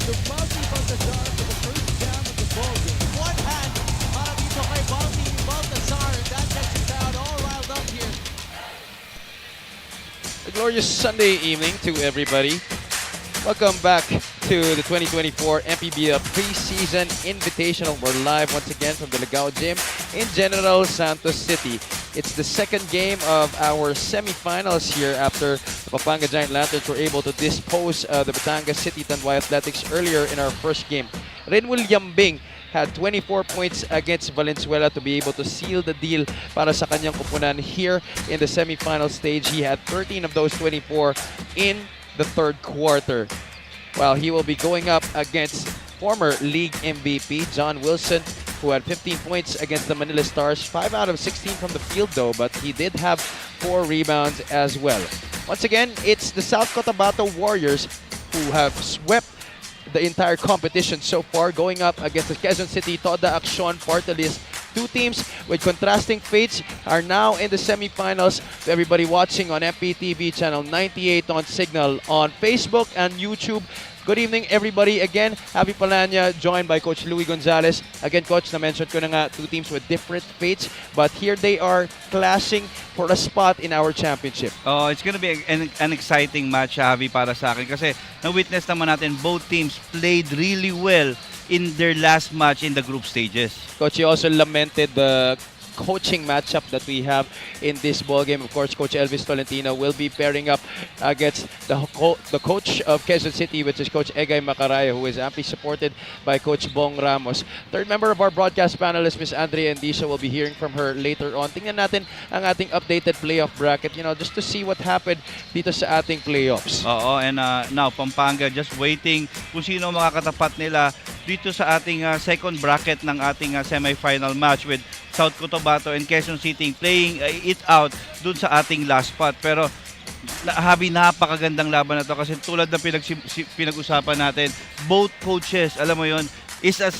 to Balti Baltazar for the first down of the ball game. One hand para dito kay Balti Baltazar. And that gets the crowd all riled up here. A glorious Sunday evening to everybody. Welcome back to the 2024 MPBL Preseason Invitational. We're live once again from the Ligao Gym in General Santos City. It's the second game of our semifinals here after the Pampanga Giant Lanterns were able to dispose the Batangas City Tanduay Athletics earlier in our first game. Renwil Yambing had 24 points against Valenzuela to be able to seal the deal para sa kanyang kupunan here in the semifinal stage. He had 13 of those 24 in the third quarter. While he will be going up against former league MVP John Wilson, who had 15 points against the Manila Stars, 5 out of 16 from the field though, but he did have 4 rebounds as well. Once again, it's the South Cotabato Warriors who have swept the entire competition so far, going up against the Quezon City Toda Action Party List. Two teams with contrasting fates are now in the semifinals. To everybody watching on MPTV channel 98 on Signal on Facebook and YouTube. Good evening, everybody. Again, Happy Palanya, joined by Coach Louie Gonzalez. Again, Coach, na-mention ko na nga, two teams with different fates, but here they are clashing for a spot in our championship. Oh, it's gonna be an exciting match, Javi, para sa akin. Kasi na-witness naman natin, both teams played really well in their last match in the group stages. Coach, you also lamented the coaching matchup that we have in this ball game. Of course, Coach Elvis Tolentino will be pairing up against the coach of Quezon City, which is Coach Egay Macaraya, who is amply supported by Coach Bong Ramos. Third member of our broadcast panelist, Miss Andrea Endiso, will be hearing from her later on. Tingnan natin ang ating updated playoff bracket, just to see what happened dito sa ating playoffs. Oo, and now Pampanga just waiting kung sino makakatapat nila dito sa ating second bracket ng ating semifinal match with South Cotabato and Quezon City playing it out dun sa ating last spot. Pero Habi, napakagandang laban na to kasi tulad na pinag-usapan natin, both coaches, alam mo yon, is a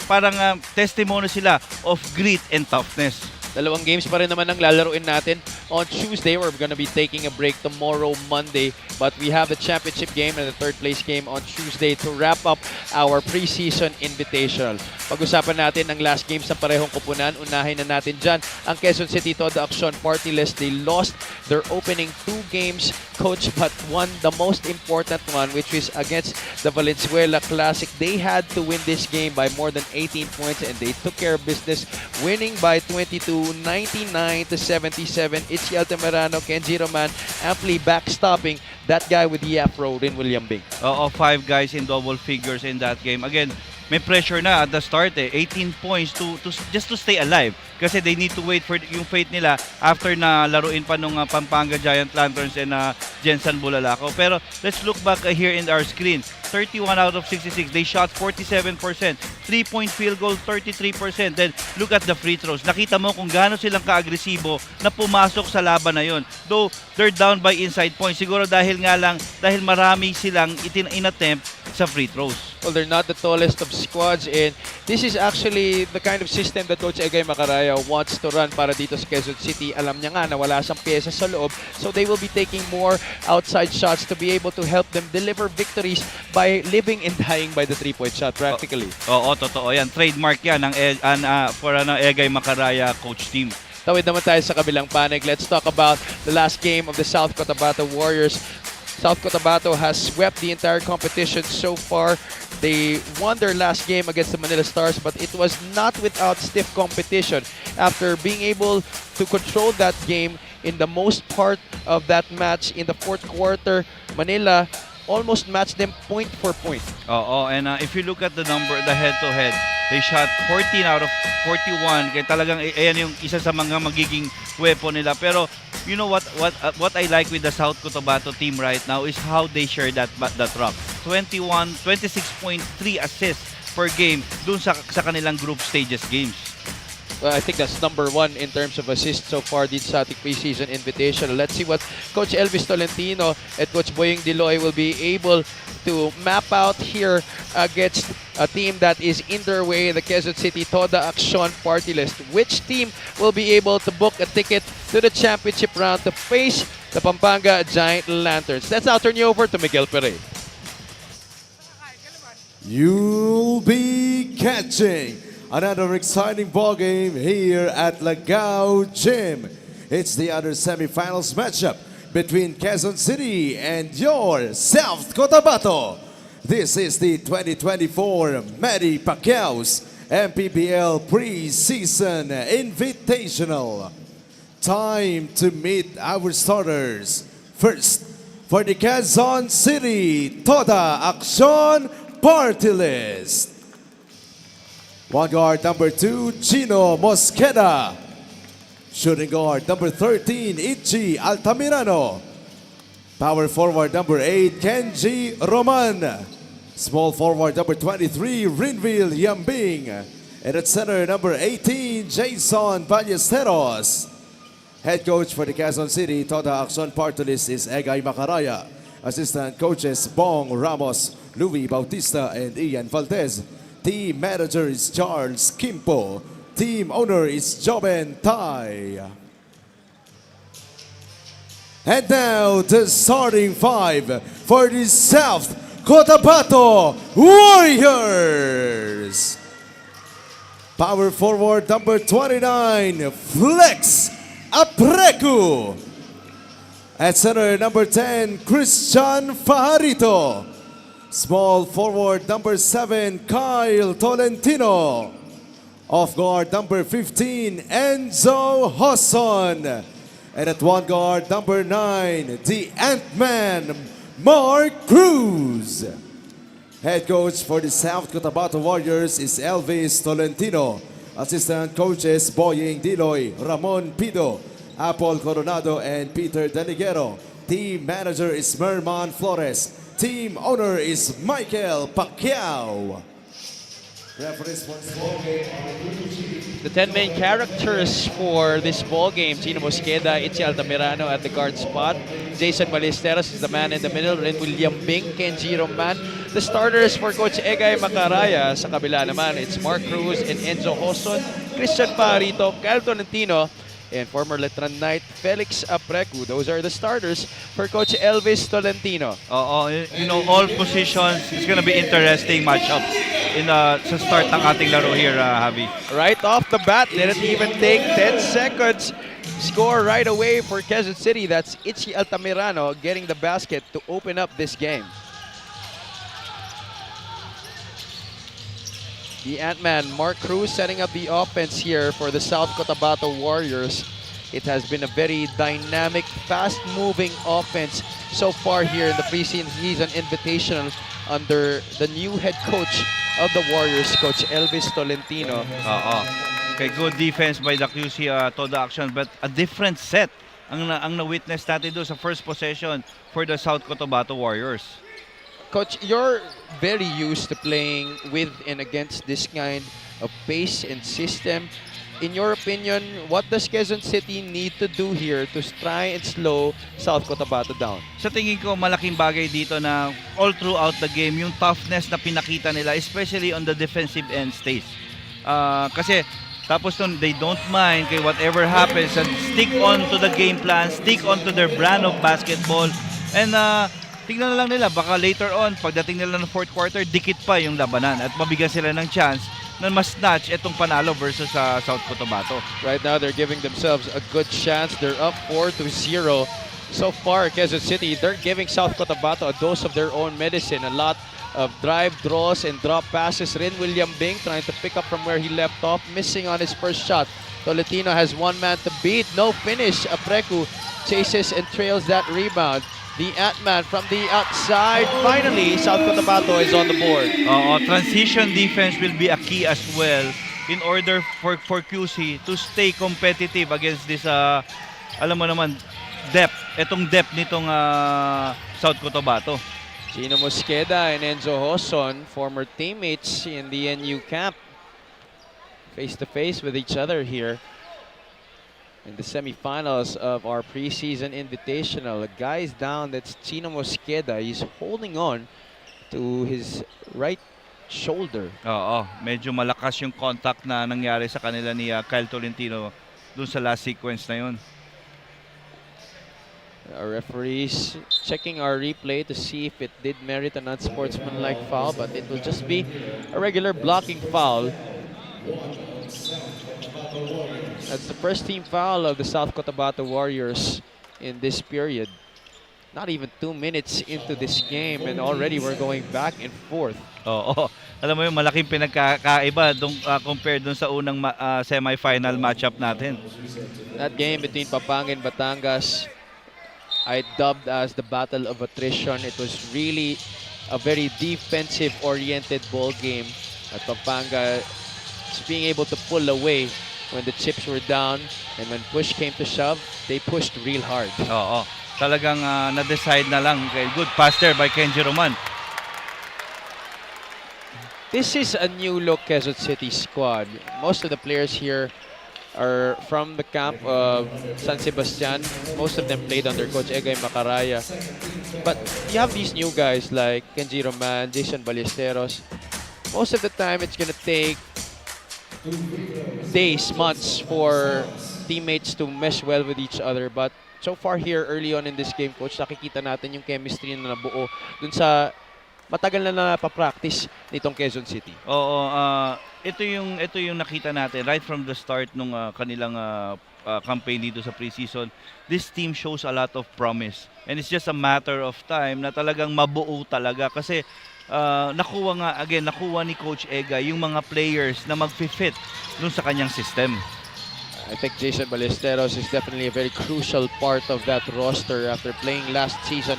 parang testimony sila of grit and toughness. Dalawang games pa rin naman ang lalaruin natin on Tuesday. We're going to be taking a break tomorrow, Monday. But we have the championship game and the third place game on Tuesday to wrap up our preseason invitational. Pag-usapan natin ang last games sa parehong kupunan. Unahin na natin dyan ang Quezon City Toda Action Party List. They lost their opening 2 games, Coach, but won the most important one, which is against the Valenzuela Classic. They had to win this game by more than 18 points and they took care of business, winning by 22-99-77. Itchy Altamirano, Kenji Roman, amply backstopping that guy with the afro, William Bing. Oo, 5 guys in double figures in that game. Again, may pressure na at the start 18 points to just to stay alive kasi they need to wait for yung fate nila after na laruin pa nung Pampanga Giant Lanterns and Jensen Bulalakaw. Pero let's look back here in our screen. 31 out of 66. They shot 47%. 3-point field goal, 33%. Then look at the free throws. Nakita mo kung gaano silang kaagresibo na pumasok sa laban na yon. Though they're down by inside points. Siguro dahil marami silang inattempt sa free throws. Well, they're not the tallest of squads, and this is actually the kind of system that Coach Egay Macaraya wants to run para dito sa Quezon City. Alam niya nga na wala siyang pyesa sa loob, so they will be taking more outside shots to be able to help them deliver victories by living and dying by the 3-point shot practically. Oo, totoo yan. Trademark yan for Egay Macaraya coach team. Tawid naman tayo sa kabilang panig. Let's talk about the last game of the South Cotabato Warriors. South Cotabato has swept the entire competition so far. They won their last game against the Manila Stars, but it was not without stiff competition. After being able to control that game in the most part of that match in the fourth quarter, Manila almost matched them point for point. Oo, and if you look at the number, the head-to-head, they shot 14 out of 41. Kaya talagang ayan yung isa sa mga magiging weapon nila. Pero you know what I like with the South Cotabato team right now is how they share that rock. 26.3 assists per game dun sa kanilang group stages games. Well, I think that's number 1 in terms of assists so far this ating preseason invitation. Let's see what Coach Elvis Tolentino and Coach Boying Diloy will be able to map out here against a team that is in their way, the Quezon City Toda Action Party List. Which team will be able to book a ticket to the championship round to face the Pampanga Giant Lanterns? Let's now turn you over to Miguel Perez. You'll be catching another exciting ball game here at Lagao Gym. It's the other semifinals matchup between Quezon City and your South Cotabato. This is the 2024 Manny Pacquiao's MPBL Preseason Invitational. Time to meet our starters. First, for the Quezon City Toda Action Party List. One guard number 2, Chino Mosqueda. Shooting guard number 13, Ichi Altamirano. Power forward number 8, Kenji Roman. Small forward number 23, Rinville Yambing. And at center number 18, Jason Ballesteros. Head coach for the Quezon City Toda Action Party List is Egay Macaraya. Assistant coaches Bong Ramos, Louis Bautista, and Ian Valdez. Team manager is Charles Kimpo. Team owner is Joben Tai. And now the starting five for the South Cotabato Warriors. Power forward number 29, Flex Apreku. At center number 10, Christian Fajarito. Small forward number 7, Kyle Tolentino. Off guard number 15, Enzo Hosson. And at one guard number 9, the Ant-Man, Mark Cruz. Head coach for the South Cotabato Warriors is Elvis Tolentino. Assistant coaches Boying Diloy, Ramon Pido, Apple Coronado, and Peter Deliguero. Team manager is Merman Flores. Team owner is Michael Pacquiao. Referees for this ball game are The 10 main characters for this ball game: Chino Mosqueda, Ichi Altamirano at the guard spot. Jason Ballesteros is the man in the middle. Ren William Bing, Kenji Roman. The starters for Coach Egay Macaraya. Sa kabila naman, it's Mark Cruz and Enzo Hosson, Christian Pajarito, Kyle Tolentino, and former Letran Knight Felix Aprecu. Those are the starters for Coach Elvis Tolentino. You know, all positions, it's gonna be interesting matchup in sa start ng ating laro here, Javi. Right off the bat, didn't even take 10 seconds. Score right away for Quezon City. That's Ichi Altamirano getting the basket to open up this game. The Ant-Man, Mark Cruz, setting up the offense here for the South Cotabato Warriors. It has been a very dynamic, fast-moving offense so far here in the preseason invitational under the new head coach of the Warriors, Coach Elvis Tolentino. Okay, good defense by the QC Toda Action, but a different set ang na-witness natin doon sa first possession for the South Cotabato Warriors. Coach, you're very used to playing with and against this kind of pace and system. In your opinion, what does Quezon City need to do here to try and slow South Cotabato down? Sa tingin ko, malaking bagay dito na all throughout the game, yung toughness na pinakita nila, especially on the defensive end stays. Kasi tapos nun, they don't mind kay whatever happens and stick on to the game plan, stick on to their brand of basketball. And tingnan na lang nila, baka later on, pagdating nila ng fourth quarter, dikit pa yung labanan at mabigyan sila ng chance na mas-snatch itong panalo versus South Cotabato. Right now, they're giving themselves a good chance. They're up 4-0. So far, Quezon City, they're giving South Cotabato a dose of their own medicine. A lot of drive, draws, and drop passes. Rin William Bing trying to pick up from where he left off, missing on his first shot. Tolentino has one man to beat. No finish. Aprecu chases and trails that rebound. The Ant-Man from the outside. Finally, South Cotabato is on the board. Transition defense will be a key as well in order for QC to stay competitive against this, alam mo naman, depth. Itong depth nitong South Cotabato. Chino Mosqueda and Enzo Hosson, former teammates in the NU camp, face-to-face with each other here in the semifinals of our preseason invitational. The guy's down, that's Chino Mosqueda. He's holding on to his right shoulder. Medyo malakas yung contact na nangyari sa kanila ni Kyle Tolentino dun sa last sequence na yun. Our referees checking our replay to see if it did merit an unsportsmanlike foul, but it will just be a regular blocking foul. That's the first team foul of the South Cotabato Warriors in this period. Not even 2 minutes into this game and already we're going back and forth. Oo. Alam mo yung malaking pinagkakaiba compared dun sa unang semi-final matchup natin. That game between Pampanga and Batangas, I dubbed as the battle of attrition. It was really a very defensive-oriented ball game. At Pampanga, just being able to pull away when the chips were down, and when push came to shove, they pushed real hard. Oo. Talagang na-decide na lang. Okay, good pass there by Kenji Roman. This is a new look Quezon City squad. Most of the players here are from the camp of San Sebastian. Most of them played under Coach Egay Macaraya. But you have these new guys like Kenji Roman, Jason Ballesteros. Most of the time, it's going to take days, months for teammates to mesh well with each other. But so far here, early on in this game, Coach, nakikita natin yung chemistry na nabuo dun sa matagal na napapractice nitong Quezon City. Oo, ito yung nakita natin right from the start nung kanilang campaign dito sa preseason. This team shows a lot of promise. And it's just a matter of time na talagang mabuo talaga kasi nakuha ni Coach Ega yung mga players na mag-fit dun sa kanyang system. I think Jason Ballesteros is definitely a very crucial part of that roster after playing last season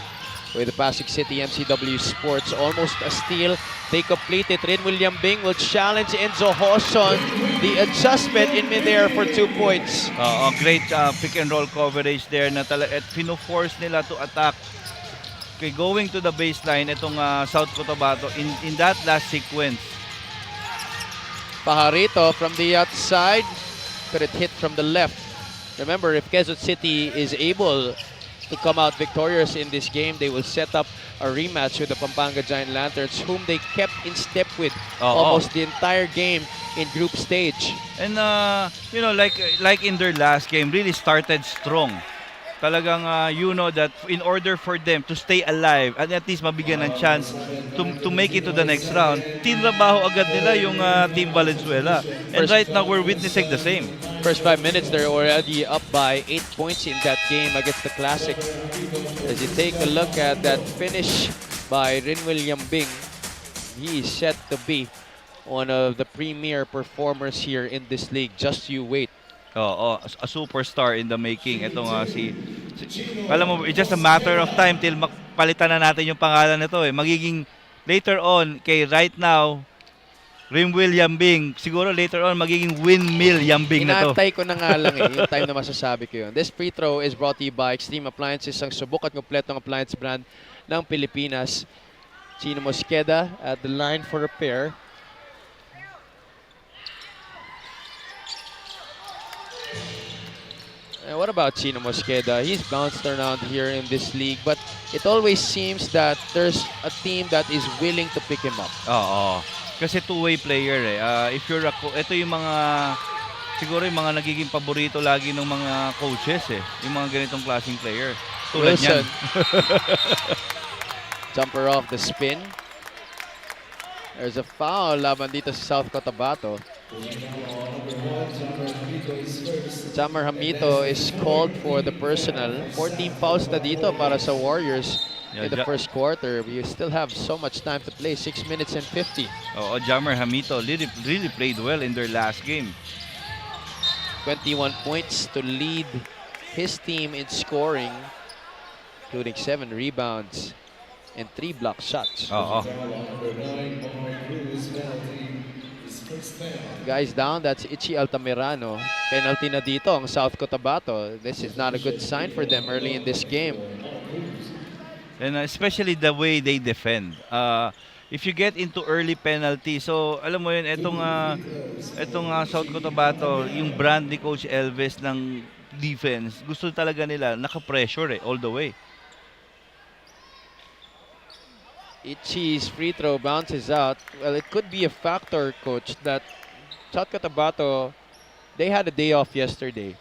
with the Pasig City MCW Sports. Almost a steal. They complete it. Rin William Bing will challenge Enzo Hoson. The adjustment in midair for 2 points. Great pick and roll coverage there na pino-force nila to attack. Okay, going to the baseline, itong South Cotabato in that last sequence. Pajarito from the outside. Could it hit from the left? Remember, if Quezon City is able to come out victorious in this game, they will set up a rematch with the Pampanga Giant Lanterns, whom they kept in step with almost the entire game in group stage. And you know, like in their last game, really started strong. Talagang you know that in order for them to stay alive and at least mabigyan ng chance to make it to the next round, tinrabaho agad nila yung Team Valenzuela. And right now we're witnessing the same. First 5 minutes, they're already up by 8 points in that game against the Classic. As you take a look at that finish by Rin William Bing, he is set to be one of the premier performers here in this league. Just you wait. A superstar in the making. Ito nga alam mo, it's just a matter of time till palitan na natin yung pangalan nito eh. Magiging later on, right now, Rim William Bing, siguro later on, magiging Windmill Yambing na to. Inantay ko na nga lang eh, yung time na masasabi ko yun. This free throw is brought to you by Extreme Appliances, ang subok at kompletong appliance brand ng Pilipinas. Chino Mosqueda at the line for repair. And what about Chino Mosqueda? He's bounced around here in this league, but it always seems that there's a team that is willing to pick him up. Kasi two-way player eh. If you're ito yung mga siguro yung mga nagiging paborito lagi ng mga coaches eh. Yung mga ganitong klaseng player. Tulad Wilson. niyan. Jumper off the spin. There's a foul laban dito sa South Cotabato. Jammer Hamito is called for the personal. 14 fouls na dito para sa Warriors in the first quarter. We still have so much time to play, 6 minutes and 50. Jammer Hamito really played well in their last game. 21 points to lead his team in scoring, including 7 rebounds and 3 block shots. Guys down, that's Ichi Altamirano. Penalty na dito ang South Cotabato. This is not a good sign for them early in this game. And especially the way they defend. If you get into early penalty, so alam mo yun, itong South Cotabato, yung brand ni Coach Elvis ng defense, gusto talaga nila naka-pressure all the way. Ichi's free throw bounces out. Well, it could be a factor, Coach, that South Cotabato, they had a day off yesterday.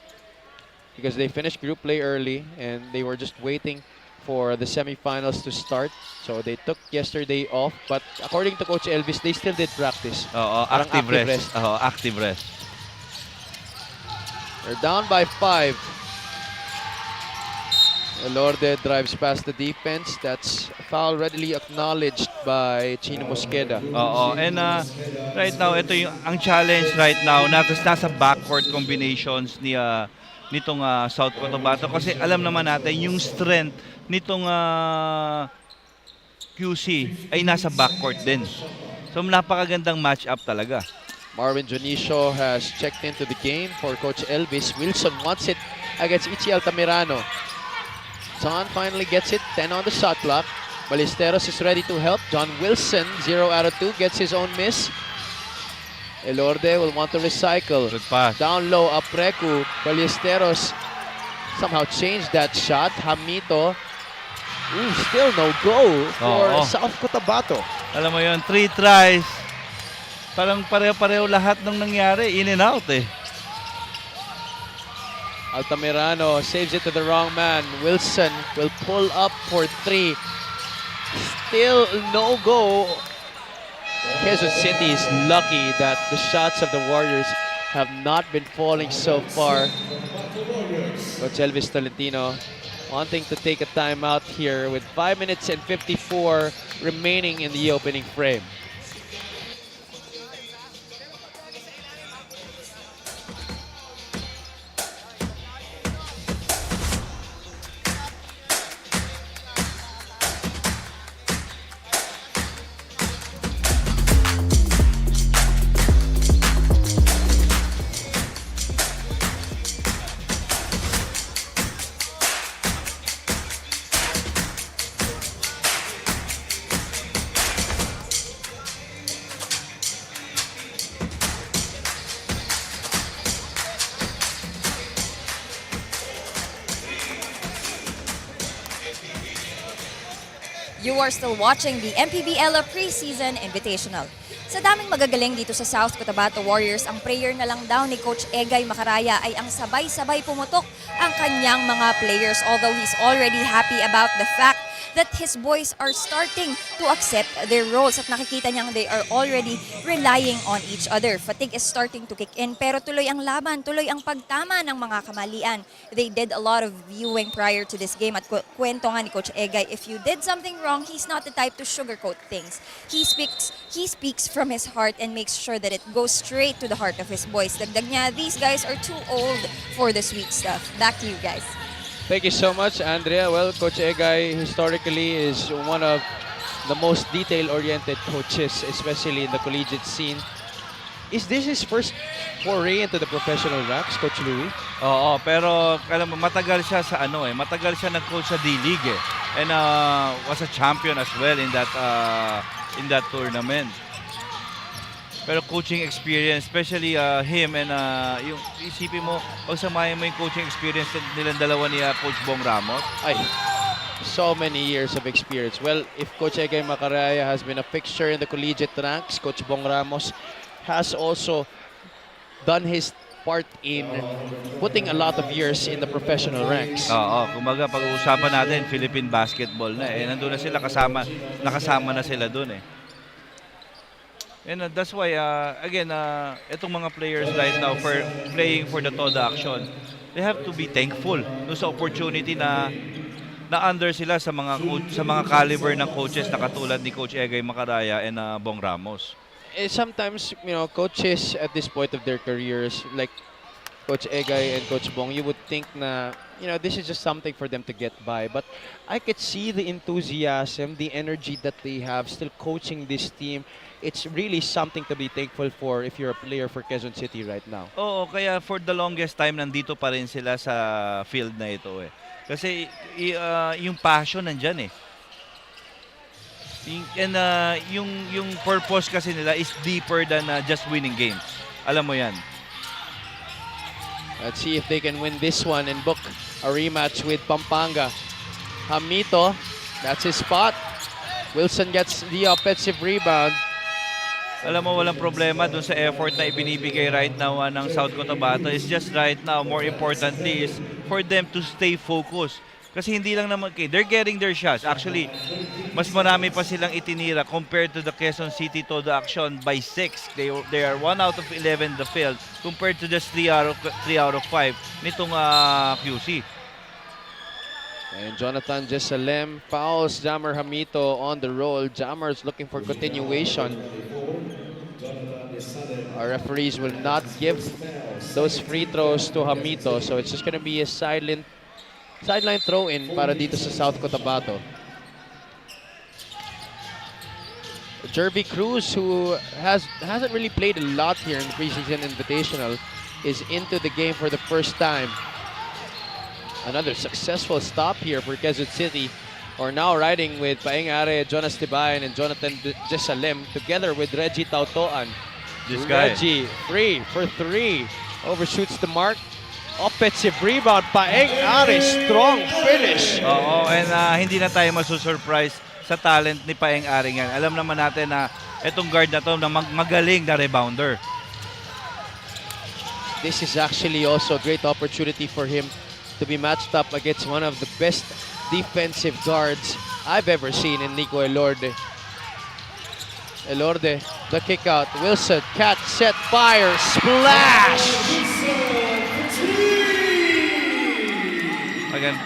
because they finished group play early and they were just waiting for the semifinals to start. So they took yesterday off, but according to Coach Elvis, they still did practice. Oo, Parang active rest. Oo, active rest. They're down by 5. Elorde drives past the defense. That's a foul readily acknowledged by Chino Mosqueda. Oo, and right now, ito yung ang challenge right now, nasa backcourt combinations nitong South Cotabato kasi alam naman natin yung strength nitong QC ay nasa backcourt din. So napakagandang match-up talaga. Marvin Jonicio has checked into the game for Coach Elvis. Wilson wants it against Ichi Altamirano. John finally gets it, 10 on the shot clock. Ballesteros is ready to help. John Wilson, 0 out of 2, gets his own miss. Elorde will want to recycle. Good pass. Down low, Apreku. Ballesteros somehow changed that shot. Hamito. Ooh, still no go for South Cotabato. Alam mo yun, 3 tries. Parang pareho-pareho lahat ng nangyari. In and out eh. Altamirano saves it to the wrong man. Wilson will pull up for 3. Still no go. Quezon City is lucky that the shots of the Warriors have not been falling so far. Coach Elvis Tolentino wanting to take a timeout here with 5 minutes and 54 remaining in the opening frame. You are still watching the MPBL Preseason Invitational. Sa daming magagaling dito sa South Cotabato Warriors, ang prayer na lang daw ni Coach Egay Macaraya ay ang sabay-sabay pumutok ang kanyang mga players, although he's already happy about the fact that his boys are starting to accept their roles at nakikita niyang they are already relying on each other. Fatigue is starting to kick in pero tuloy ang laban, tuloy ang pagtama ng mga kamalian. They did a lot of viewing prior to this game at kwento nga ni Coach Egay, if you did something wrong, he's not the type to sugarcoat things. He speaks from his heart and makes sure that it goes straight to the heart of his boys. Dagdag niya, these guys are too old for the sweet stuff. Back to you guys. Thank you so much, Andrea. Well, Coach Egay historically is one of the most detail-oriented coaches, especially in the collegiate scene. Is this his first foray into the professional ranks, Coach Louie? Oo, pero alam mo, matagal siya sa matagal siya nag-coach sa D-League eh. And was a champion as well in that tournament. Pero coaching experience, especially him and yung isipin mo, pagsamahin mo yung coaching experience nilang dalawa ni Coach Bong Ramos. Ay, so many years of experience. Well, if Coach Egay Macaraya has been a fixture in the collegiate ranks, Coach Bong Ramos has also done his part in putting a lot of years in the professional ranks. Oo, kumbaga pag-uusapan natin, Philippine basketball na eh. Nandun na sila, nakasama na sila dun eh. And that's why, again, itong mga players right now for playing for the TODA action, they have to be thankful no, sa opportunity na under sila sa mga caliber ng coaches na katulad ni Coach Egay Macaraya and Bong Ramos. Sometimes, you know, coaches at this point of their careers, like Coach Egay and Coach Bong, you would think na, you know, this is just something for them to get by. But I could see the enthusiasm, the energy that they have still coaching this team. It's really something to be thankful for if you're a player for Quezon City right now. Oo, kaya for the longest time, nandito pa rin sila sa field na ito eh. Kasi yung passion nandyan eh. And yung purpose kasi nila is deeper than just winning games. Alam mo yan. Let's see if they can win this one and book a rematch with Pampanga. Hamito, that's his spot. Wilson gets the offensive rebound. alam mo, walang problema dun sa effort na ibinibigay right now ng South Cotabato. It's just right now, more importantly, is for them to stay focused. Kasi hindi lang naman, they're getting their shots. Actually, mas marami pa silang itinira compared to the Quezon City Todo Action by 6. They are 1 out of 11 the field compared to just 3 out of 5 nitong QC. And Jonathan Jesalem fouls Jammer Hamito on the roll. Jammer is looking for continuation. Our referees will not give those free throws to Hamito, so it's just going to be a sideline throw-in para dito sa South Cotabato. Jervy Cruz, who hasn't really played a lot here in the preseason invitational, is into the game for the first time. Another successful stop here for Quezon City, or now riding with Paeng Are, Jonas Tibayan, and Jonathan Jesalem together with Reggie Tautoan. This guy. Reggie, free for 3, overshoots the mark. Offensive rebound, Paeng Are, strong finish. Oo, and hindi na tayo masusurprise sa talent ni Paeng Are yan. Alam naman natin na itong guard na to na magaling na rebounder. This is actually also a great opportunity for him to be matched up against one of the best defensive guards I've ever seen in Nico Elorde. Elorde, the kick out. Wilson, catch, set, fire, splash! Again,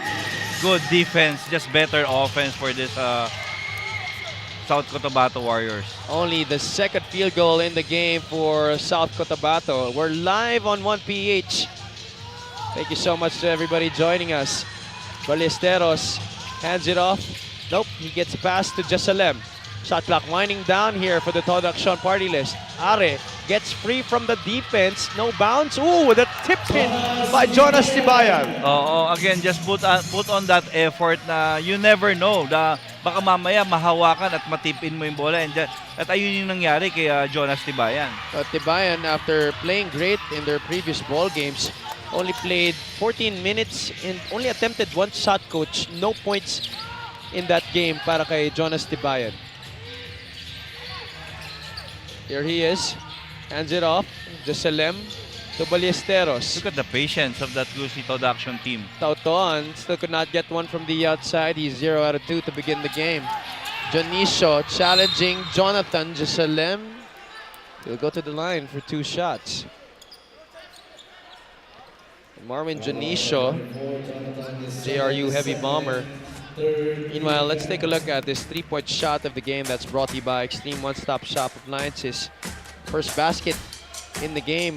good defense, just better offense for this South Cotabato Warriors. Only the second field goal in the game for South Cotabato. We're live on 1PH. Thank you so much to everybody joining us. Ballesteros hands it off. Nope, he gets past to Jesalem. Shot clock winding down here for the Todo Action party list. Are gets free from the defense. No bounce. Ooh, the tip in by Jonas Tibayan. Oo, again, just put on that effort na you never know. Baka mamaya mahawakan at matipin mo yung bola. At ayun yung nangyari kay Jonas Tibayan. Tibayan, after playing great in their previous ball games, only played 14 minutes and only attempted 1 shot, coach. No points in that game para kay Jonas Tibayan. Here he is. Hands it off. Jesalem to Ballesteros. Look at the patience of that QC Todo Action team. Tautoan still could not get one from the outside. He's 0 out of 2 to begin the game. Jonicio challenging Jonathan Jesalem. He'll go to the line for 2 shots. Marvin Jonicio, JRU heavy bomber. Meanwhile, let's take a look at this 3-point shot of the game that's brought to you by Extreme One-Stop Shop Appliances. First basket in the game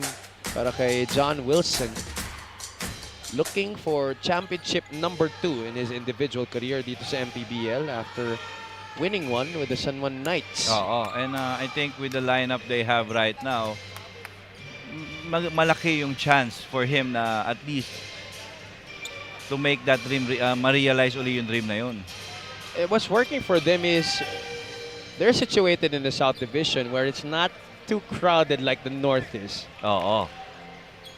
para kay John Wilson. Looking for championship number 2 in his individual career dito sa MPBL after winning one with the San Juan Knights. And I think with the lineup they have right now, malaki yung chance for him na at least to make that dream, ma-realize uli yung dream na yun. What's working for them is they're situated in the South Division where it's not too crowded like the North is.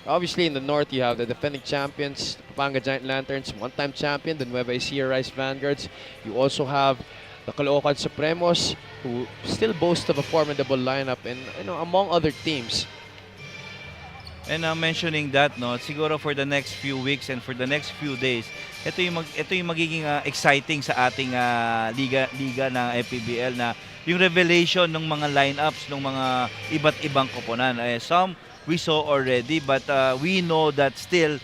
Obviously, in the North, you have the defending champions, Pampanga Giant Lanterns, one-time champion, the Nueva Ecija Rice Vanguards. You also have the Caloocan Supremos, who still boast of a formidable lineup, and among other teams. And mentioning that, siguro for the next few weeks and for the next few days, ito yung magiging exciting sa ating liga ng MPBL na yung revelation ng mga lineups ng mga iba't ibang koponan. Some we saw already, but we know that still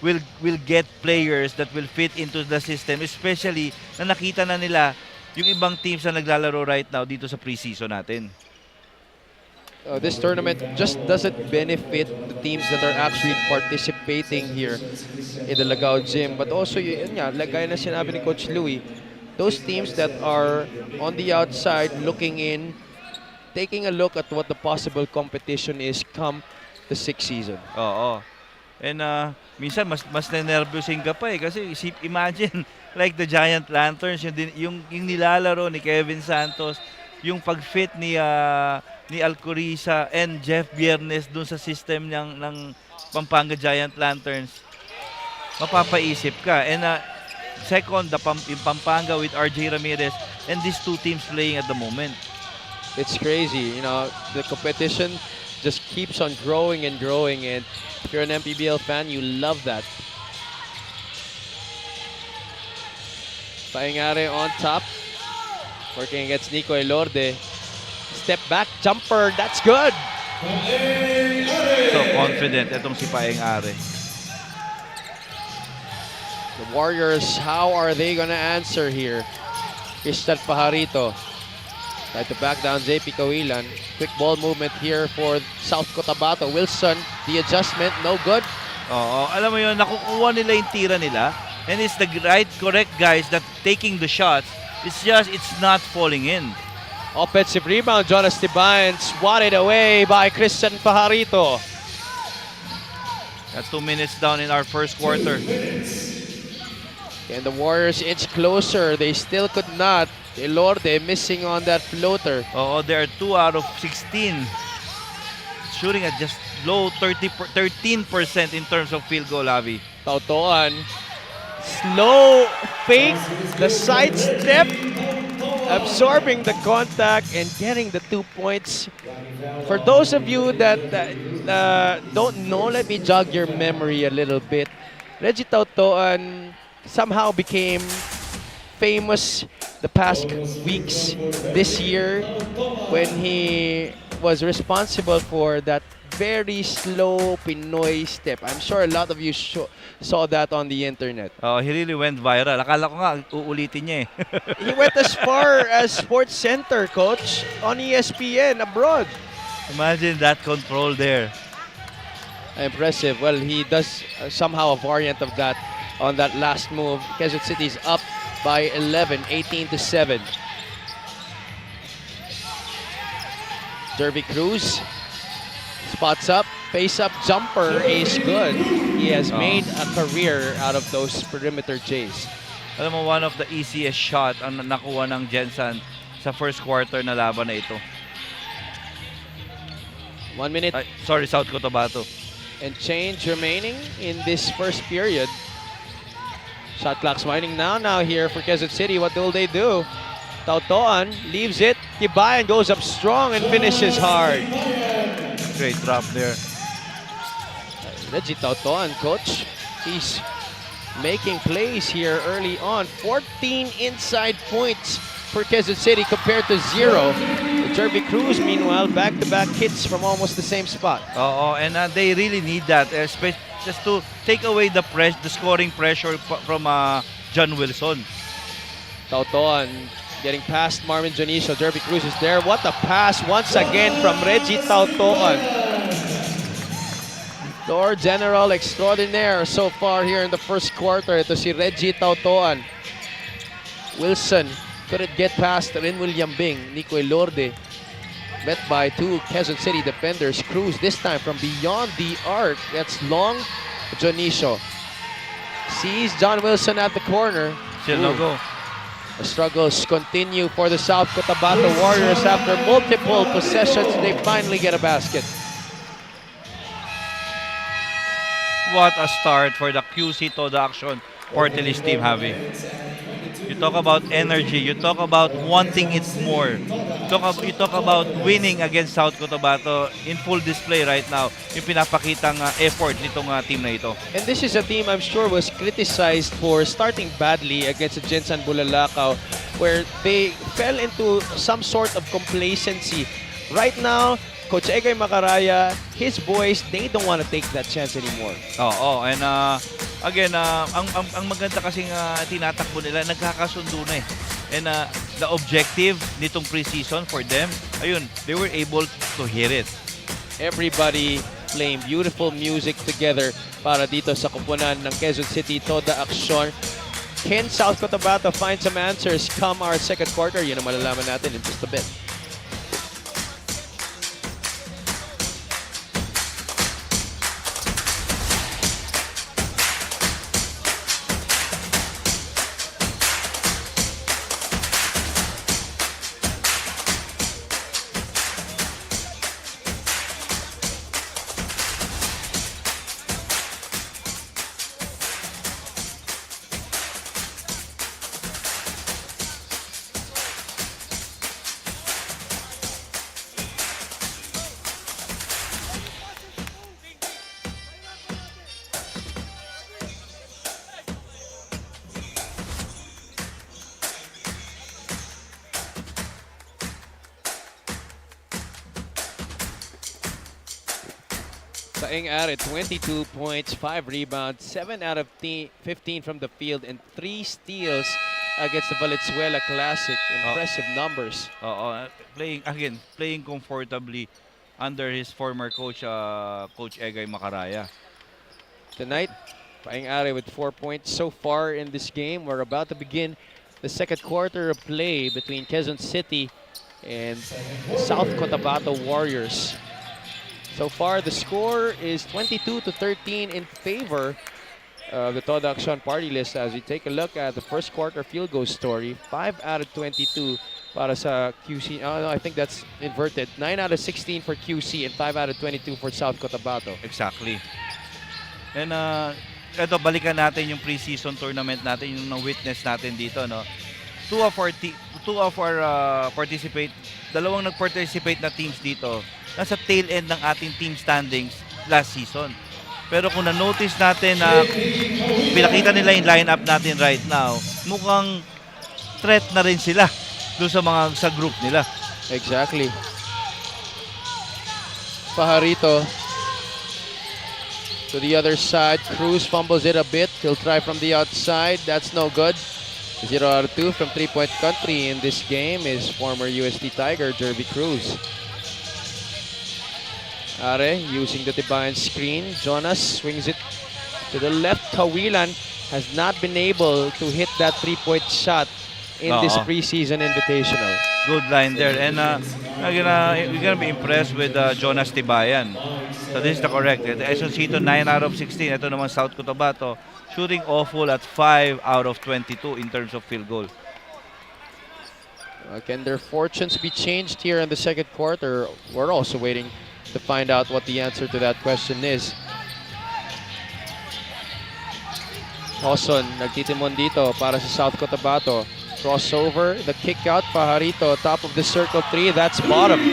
will get players that will fit into the system, especially na nakita na nila yung ibang teams na naglalaro right now dito sa preseason natin. This tournament just doesn't benefit the teams that are actually participating here in the Lagao Gym, but also, like gaya na sinabi ni Coach Louie, those teams that are on the outside looking in, taking a look at what the possible competition is come the 6th season. And minsan mas na-nervousin ka pa kasi imagine like the Giant Lanterns, yung nilalaro ni Kevin Santos, yung pag-fit ni Alcoriza and Jeff Biernes dun sa system ng Pampanga Giant Lanterns, mapapaisip ka. And second, yung Pampanga with RJ Ramirez and these two teams playing at the moment. It's crazy. The competition just keeps on growing and growing, and if you're an MPBL fan, you love that. Paingare on top, working against Nico Elorde. Step back jumper, that's good. So confident itong si Paeng Are. The Warriors, how are they gonna answer here? Crystal Pajarito tried to back down JP Kawilan. Quick ball movement here for South Cotabato. Wilson, the adjustment, no good. Oo, alam mo yun, nakukuha nila yung tira nila. And it's the correct guys that taking the shots. It's not falling in. Offensive rebound, Jonas Tibayan swatted away by Christian Pajarito. At 2 minutes down in our first quarter. And the Warriors inch closer. They still could not. Elorde missing on that floater. Oo, they are 2 out of 16. Shooting at just low 13% in terms of field goal, Avi. Tautoan. Slow fake. The side step. Absorbing the contact and getting the 2 points. For those of you that don't know, let me jog your memory a little bit. Reggie Tautoan somehow became famous the past weeks this year when he was responsible for that very slow Pinoy step. I'm sure a lot of you saw that on the internet. Oh, he really went viral. Akala ko nga uulitin niya eh. He went as far as Sports Center, coach, on ESPN abroad. Imagine that control there. Impressive. Well, he does somehow a variant of that on that last move. Quezon City's up by 11, 18-7. Derby Cruz spots up, face-up jumper is good. He has made a career out of those perimeter Jays. Alam mo, one of the easiest shot ang nakuha ng Jensen sa first quarter na laban na ito. 1 minute Sorry, South Cotabato. and change remaining in this first period. Shot clock's winding down now here for Quezon City. What will they do? Tautoan leaves it. Tibayan goes up strong and finishes hard. Great drop there. Reggie Tautoan, coach. He's making plays here early on. 14 inside points for Quezon City compared to 0. Derby Cruz, meanwhile, back-to-back hits from almost the same spot. Oo, and they really need that, just to take away the scoring pressure from John Wilson. Tautoan getting past Marvin Jonicio. Derby Cruz is there. What a pass once again from Reggie Tautoan. Floor general extraordinaire so far here in the first quarter. Ito si Reggie Tautoan. Wilson couldn't get past Renwil Yambing. Nico Elorde met by 2 Quezon City defenders. Cruz this time from beyond the arc. That's long. Jonicio sees John Wilson at the corner. Still no go. The struggles continue for the South Cotabato Warriors. After multiple possessions, they finally get a basket. What a start for the QC to the action Portelis team, Javi. You talk about energy. You talk about wanting it more. You talk about winning against South Cotabato in full display right now. Yung pinapakitang effort nitong team na ito. And this is a team I'm sure was criticized for starting badly against the Jensen Bulalakaw, where they fell into some sort of complacency. Right now, Coach Egay Macaraya, his boys, they don't want to take that chance anymore. Oo, and again, ang maganda kasing tinatakbo nila, nagkakasundo na eh. And the objective nitong preseason for them, ayun, they were able to hit it. Everybody playing beautiful music together para dito sa kupunan ng Quezon City. Toda aksyon. Can South Cotabato find some answers come our second quarter? Yun ang malalaman natin in just a bit. Paeng Are, 22 points, 5 rebounds, 7 out of 15 from the field, and 3 steals against the Valenzuela Classic. Impressive numbers. Playing comfortably under his former coach, Coach Egay Macaraya. Tonight, Paeng Are with 4 points so far in this game. We're about to begin the second quarter of play between Quezon City and South Cotabato Warriors. So far, the score is 22-13 in favor of the Toda Action party list. As we take a look at the first quarter field goal story, 5 out of 22 para sa QC. Oh, no, I think that's inverted. 9 out of 16 for QC and 5 out of 22 for South Cotabato. Exactly. And eto, balikan natin yung preseason tournament natin, yung na-witness natin dito, no? Two of our dalawang nag-participate na teams dito, nasa tail end ng ating team standings last season. Pero kung na-notice natin na pinakita nila yung lineup natin right now, mukhang threat na rin sila doon sa group nila. Exactly. Pajarito to the other side. Cruz fumbles it a bit. He'll try from the outside. That's no good. 0 out of 2 from three-point country in this game is former UST Tiger, Jervy Cruz. Are using the Tibayan screen. Jonas swings it to the left. Kawilan has not been able to hit that three-point shot in this preseason invitational. Good line there. And we're gonna be impressed with Jonas Tibayan. So this is the correct. Esoncito 9 out of 16. Ito naman South Cotabato, shooting awful at 5 out of 22 in terms of field goal. Can their fortunes be changed here in the second quarter? We're also waiting to find out what the answer to that question is. Hoson nagtitimon dito para sa South Cotabato. Crossover, the kick out, Pajarito, top of the circle 3, that's bottom.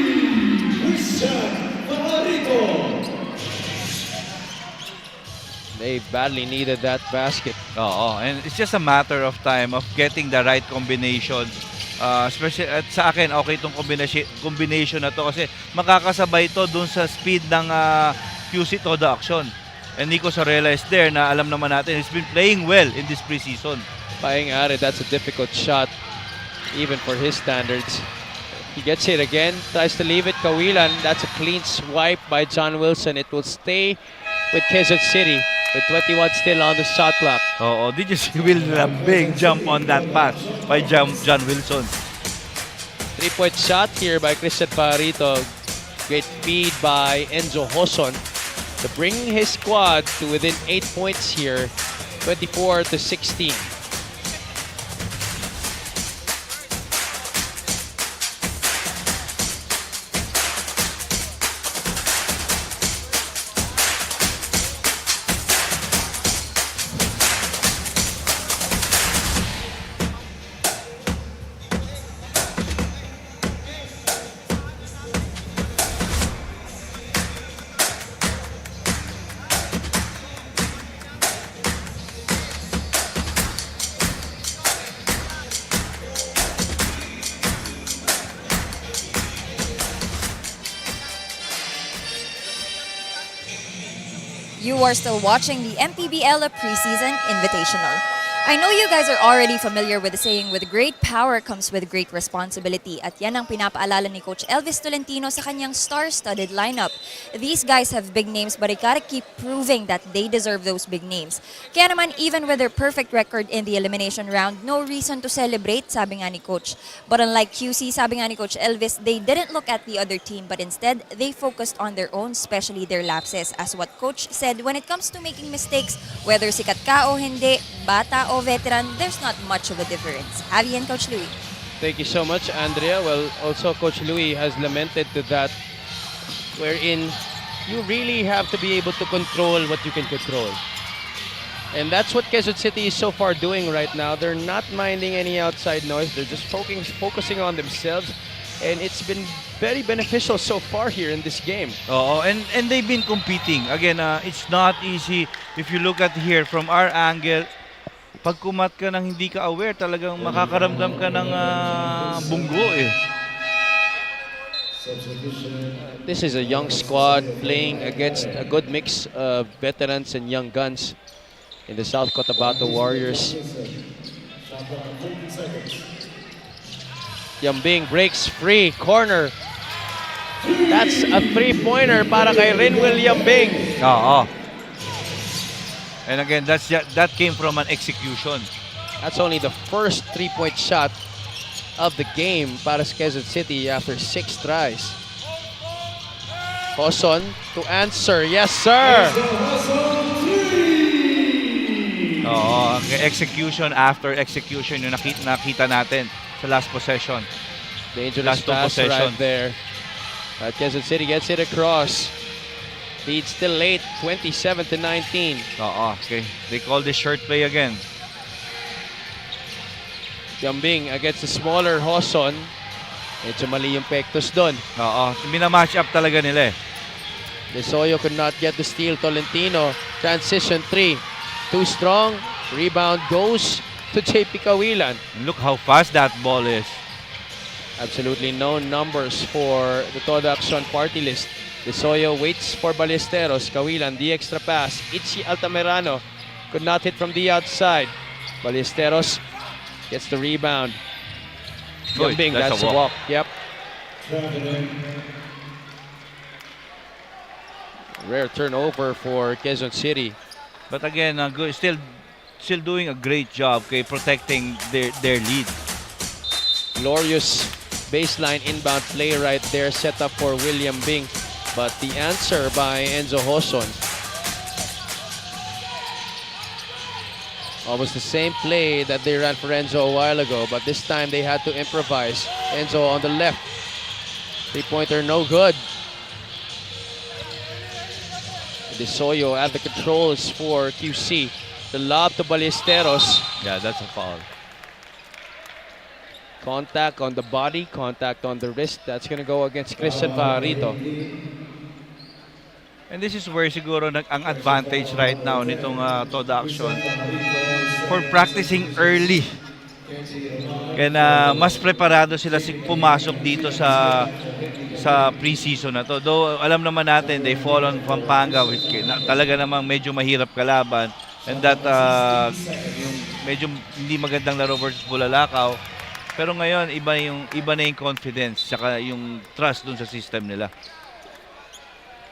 They badly needed that basket. And it's just a matter of time of getting the right combination. Especially at sa akin, okay itong combination na to kasi makakasabay ito dun sa speed ng QC Toda Action. And Nico Sorella is there na alam naman natin, he's been playing well in this preseason. Paeng Are, that's a difficult shot, even for his standards. He gets it again, tries to leave it. Kawilan, that's a clean swipe by John Wilson. It will stay with Quezon City with 21 still on the shot clock. Did you see Wilson big jump on that pass by John Wilson? Three-point shot here by Christian Pajarito. Great feed by Enzo Hoson to bring his squad to within 8 points here, 24-16. You are still watching the MPBL Preseason Invitational. I know you guys are already familiar with the saying, with great power comes with great responsibility. At yan ang pinapaalala ni Coach Elvis Tolentino sa kanyang star-studded lineup. These guys have big names, but they gotta keep proving that they deserve those big names. Kaya naman, even with their perfect record in the elimination round, no reason to celebrate, sabi nga ni Coach. But unlike QC, sabi nga ni Coach Elvis, they didn't look at the other team, but instead, they focused on their own, especially their lapses. As what Coach said, when it comes to making mistakes, whether sikat ka o hindi, bata o veteran, there's not much of a difference. Javi and Coach Louie. Thank you so much, Andrea. Well, also Coach Louie has lamented to that, wherein you really have to be able to control what you can control. And that's what Quezon City is so far doing right now. They're not minding any outside noise. They're just focusing on themselves. And it's been very beneficial so far here in this game. And they've been competing. Again, it's not easy. If you look at here from our angle, pag kumat ka ng hindi ka aware, talagang makakaramdam ka ng bunggo eh. This is a young squad playing against a good mix of veterans and young guns in the South Cotabato Warriors. Yambing breaks free, corner. That's a three-pointer para kay Renwell Yambing. Oo. And again, that came from an execution. That's only the first three-point shot of the game para sa Quezon City after 6 tries. Hoson to answer. Yes, sir! Oo, execution after execution yung nakita natin sa last possession. Dangerous Last two pass possession. right there. Quezon City gets it across. Lead still late, 27-19. Oo, okay. They call this short play again. Yambing against the smaller Hoson. Medyo mali yung pektos doon. Oo, mina-match up talaga nila eh. Desoyo could not get the steal. Tolentino, transition 3. Too strong. Rebound goes to JP Kawilan. Look how fast that ball is. Absolutely no numbers for the Toda Action party list. Desoyo waits for Ballesteros. Kawilan, the extra pass. Itchy Altamirano could not hit from the outside. Ballesteros gets the rebound. Good, Yambing, that's that's a a walk. walk. Yep. Rare turnover for Quezon City. But again, good, still doing a great job okay, protecting their lead. Glorious baseline inbound play right there, set up for William Bing. But the answer by Enzo Hoson. Almost the same play that they ran for Enzo a while ago, but this time they had to improvise. Enzo on the left. Three-pointer no good. Desoyo at the controls for QC. The lob to Ballesteros. Yeah, that's a foul. Contact on the body, contact on the wrist. That's going to go against Christian Fajarito. And this is where siguro ang advantage right now nitong Toda Action for practicing early. Kaya mas preparado sila pumasok dito sa preseason na to. Though alam naman natin they fall on Pampanga which talaga namang medyo mahirap kalaban and that yung medyo hindi magandang laro versus Bulalakaw. Pero ngayon iba na yung confidence saka yung trust dun sa system nila.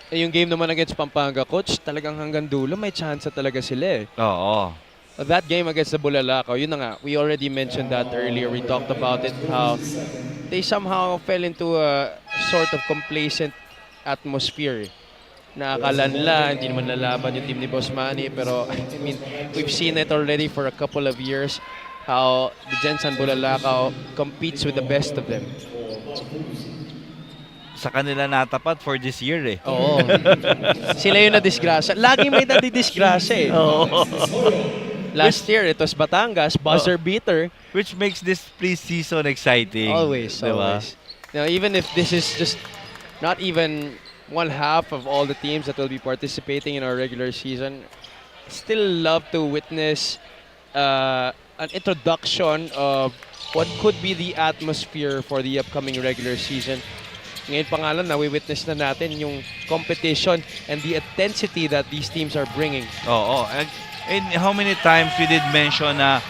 Yung game naman against Pampanga, coach, talagang hanggang dulo may chance talaga sila eh. Oo. That game against the Bulalakaw, yun na nga, we already mentioned that earlier. We talked about it, how they somehow fell into a sort of complacent atmosphere. Na akala nila, hindi naman lalaban yung team ni Boss Manny. Pero, I mean, we've seen it already for a couple of years, how the Jensen Bulalakaw competes with the best of them. Sa kanila natapat for this year eh. Oo. Sila yung nadisgrasya. Laging may nadidisgrasya eh. Oo. Last year, it was Batangas, buzzer beater. Which makes this preseason exciting. Always, diba? always. Now, even if this is just not even one half of all the teams that will be participating in our regular season, still love to witness an introduction of what could be the atmosphere for the upcoming regular season. Ngayon pa nga lang, nawi-witness na natin yung competition and the intensity that these teams are bringing. Oo. And how many times we did mention na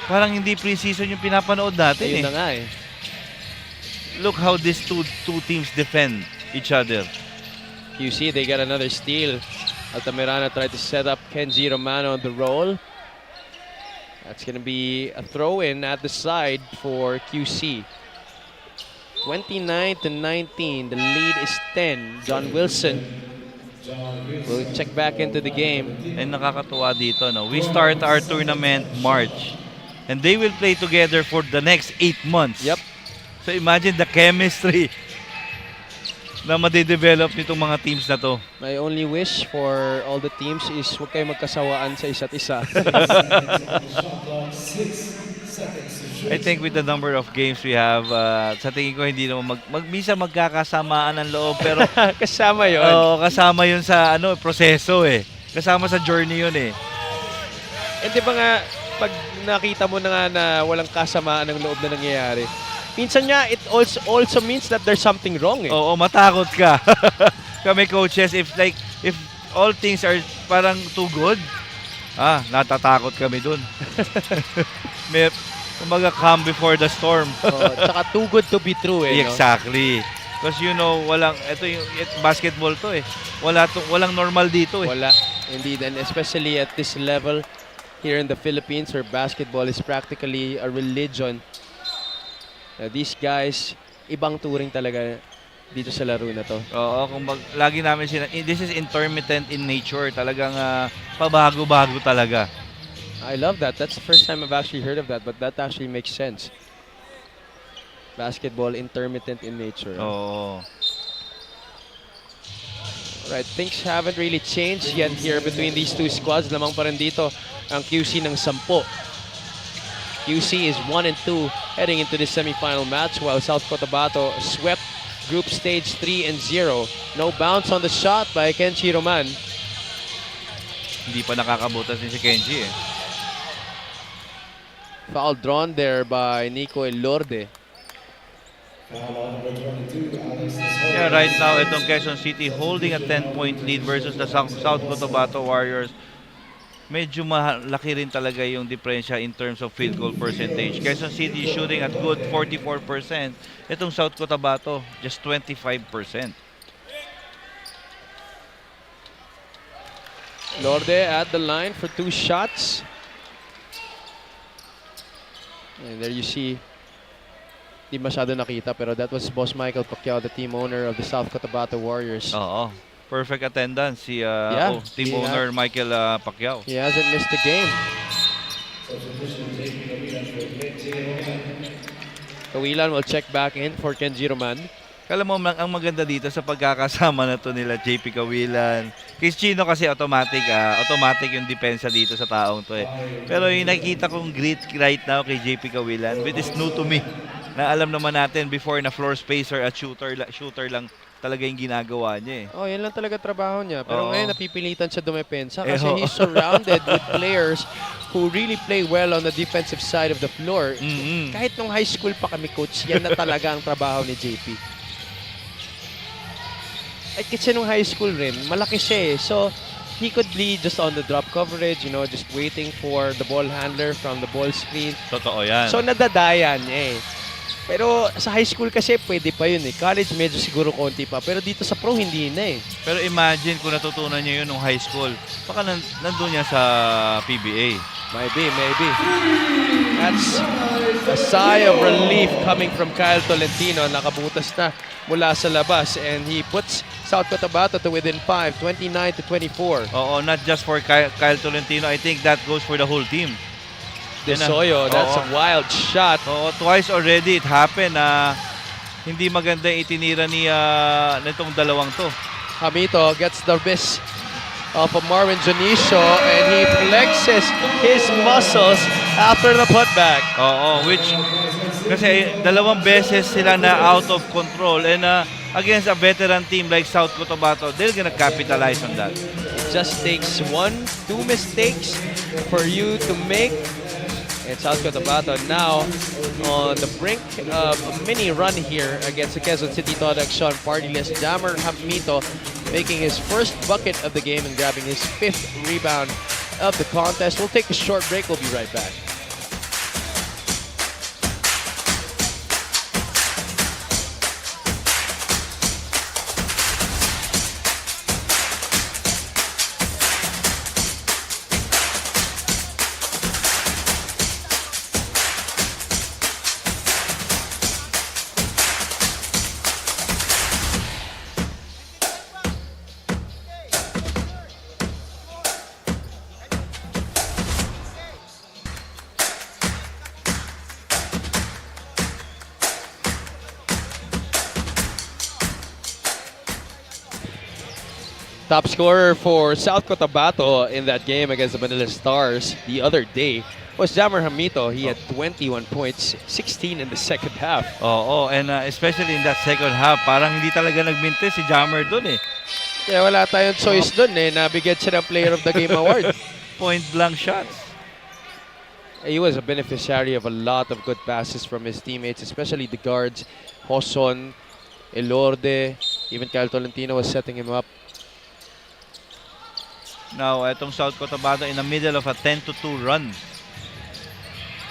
parang hindi preseason yung pinapanood natin Ayun na nga eh. Look how these two teams defend each other. You see, they got another steal. Altamirano tried to set up Kenji Romano on the roll. That's going to be a throw-in at the side for QC. 29-19. The lead is 10. John Wilson will check back into the game. And nakakatuwa dito, no? We start our tournament March. And they will play together for the next 8 months. Yep. So imagine the chemistry na made-develop nitong mga teams na to. My only wish for all the teams is huwag kayo magkasawaan sa isa't isa. I think with the number of games we have, sa tingin ko hindi naman minsan magkakasamaan ng loob pero Kasama yon. kasama yun sa proseso eh. Kasama sa journey yun eh. And di ba nga, pag nakita mo na nga na walang kasamaan ng loob na nangyayari, minsan nga, it also means that there's something wrong eh. Oo, matakot ka. Kami coaches, if all things are parang too good, natatakot kami dun. May, kumbaga, calm before the storm. Tsaka too good to be true eh. Exactly. Because basketball to eh. Walang normal dito eh. Wala. Indeed, and especially at this level here in the Philippines where basketball is practically a religion. These guys, ibang turing talaga dito sa laro na to. Oo, lagi namin this is intermittent in nature. Talagang pabago-bago talaga. I love that. That's the first time I've actually heard of that, but that actually makes sense. Basketball intermittent in nature. Oo. Right, things haven't really changed yet here between these two squads. Lamang pa rin dito ang QC ng 10. QC is 1-2 heading into this semifinal match while South Cotabato swept group stage 3-0. No bounce on the shot by Kenji Roman. Hindi pa nakakabutas din si Kenji eh. Foul drawn there by Nico Elorde. Yeah, right now, itong Quezon City holding a 10-point lead versus the South Cotabato Warriors. Medyo malaki rin talaga yung diferensya in terms of field goal percentage. Quezon City shooting at good 44%. Itong South Cotabato, just 25%. Lorde at the line for 2 shots. And there you see, di masyado nakita, pero that was Boss Michael Pacquiao, the team owner of the South Cotabato Warriors. Oo. Perfect attendance si team owner Michael Pacquiao. He hasn't missed a game. Kawilan will check back in for Kenji Roman. Kala mo, ang maganda dito sa pagkakasama na to nila JP Kawilan. Kay Chino kasi automatic yung depensa dito sa taong to eh. Pero yung nakikita kong grit right now kay JP Kawilan, which is new to me. Na alam naman natin before na floor spacer at shooter lang talaga yung ginagawa niya eh. Oh, yan lang talaga trabaho niya. Pero ngayon napipilitan siya dumepensa kasi oo. he's surrounded with players who really play well on the defensive side of the floor. Kahit nung high school pa kami, coach, yan na talaga ang trabaho ni JP. At kasi nung high school rin, malaki siya eh. So, he could be just on the drop coverage, you know, just waiting for the ball handler from the ball screen. Totoo yan. So, nadadayan niya eh. Pero sa high school kasi pwede pa yun eh. College medyo siguro konti pa. Pero dito sa pro hindi na eh. Pero imagine kung natutunan niya yun nung high school. Baka nandun niya sa PBA. Maybe. That's a sigh of relief coming from Kyle Tolentino. Nakabutas na mula sa labas. And he puts South Cotabato to within 5, 29-24. Oo, not just for Kyle Tolentino. I think that goes for the whole team. De Soyo, that's a wild shot. Oo, twice already it happened na hindi maganda yung itinira ni nitong dalawang to. Hamito gets the miss of Marvin Janicio and he flexes his muscles after the putback. Oo, which kasi dalawang beses sila na out of control and against a veteran team like South Cotabato, they're gonna capitalize on that. It just takes 1-2 mistakes for you to make. And South Cotabato now on the brink of a mini run here against the Quezon City Todak Sean Partyless. Jammer Hamito making his first bucket of the game and grabbing his 5th rebound of the contest. We'll take a short break. We'll be right back. Top scorer for South Cotabato in that game against the Manila Stars the other day was Jammer Hamito. He had 21 points, 16 in the second half. Oo, and especially in that second half, parang hindi talaga nagmintis si Jammer dun eh. Kaya wala tayong choice dun eh. Nabigyan siya ng Player of the Game award. Point blank shots. He was a beneficiary of a lot of good passes from his teammates, especially the guards. Hoson, Elorde, even Kyle Tolentino was setting him up. Now, itong South Cotabato in the middle of a 10-2 run.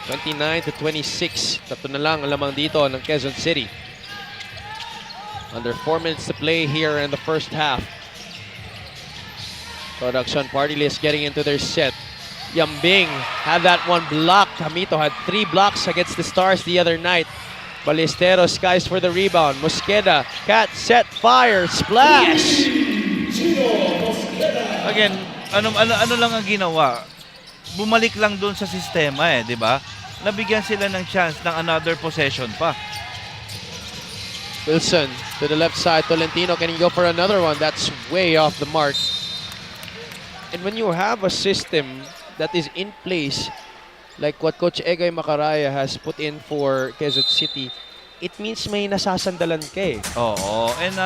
29-26. Tatlo na lang ang lamang dito ng Quezon City. Under 4 minutes to play here in the first half. Production party list getting into their set. Yambing had that one blocked. Hamito had 3 blocks against the Stars the other night. Ballesteros skies for the rebound. Mosqueda, cat, set, fire, splash! Again, ano lang ang ginawa? Bumalik lang doon sa sistema di ba? Nabigyan sila ng chance ng another possession pa. Wilson to the left side. Tolentino, can he go for another one? That's way off the mark. And when you have a system that is in place, like what Coach Egay Macaraya has put in for Quezon City, it means may nasasandalan ka Oo. And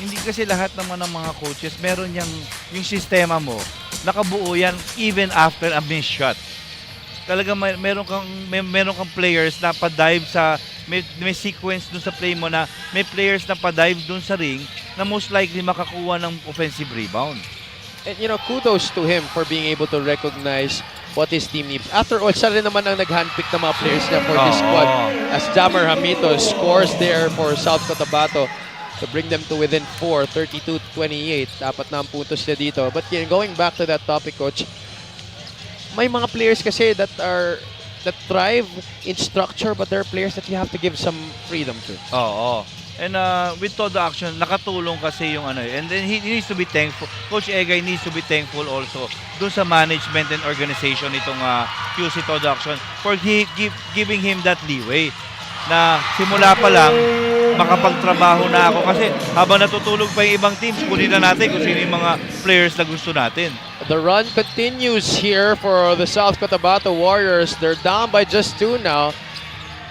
hindi kasi lahat naman ng mga coaches, meron yung sistema mo, nakabuo yan even after a missed shot. Talaga meron kang players na pa-dive sa, may sequence dun sa play mo na may players na pa-dive dun sa ring na most likely makakuha ng offensive rebound. And kudos to him for being able to recognize what his team needs. After all, siya rin naman ang nag-handpick ng mga players niya for this squad. As Jammer Hamito scores there for South Cotabato to bring them to within 4, 32-28. Dapat na ang puntos niya dito. But going back to that topic, Coach, may mga players kasi that thrive in structure, but there are players that you have to give some freedom to. Oo. And with todo action, nakatulong kasi yung and then he needs to be thankful. Coach Egay needs to be thankful also dun sa management and organization itong QC Todo Action for giving him that leeway na simula pa lang makapagtrabaho na ako kasi habang natutulog pa yung ibang teams, kunin na natin kung sino yung mga players na gusto natin. The run continues here for the South Cotabato Warriors. They're down by just 2 now.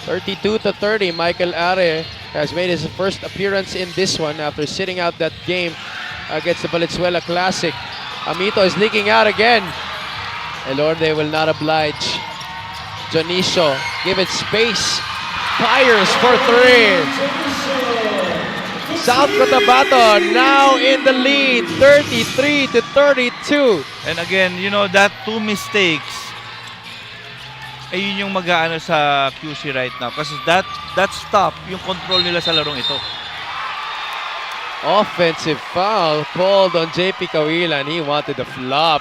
32-30. Michael Are has made his first appearance in this one after sitting out that game against the Valenzuela Classic. Amito is leaking out again. Elorde will not oblige. Jonicio, give it space. Fires for 3. South Cotabato now in the lead, 33-32. And again, that 2 mistakes, yun yung mag-aano sa QC right now kasi that stop yung control nila sa larong ito. Offensive foul called on JP Kawilan. He wanted the flop.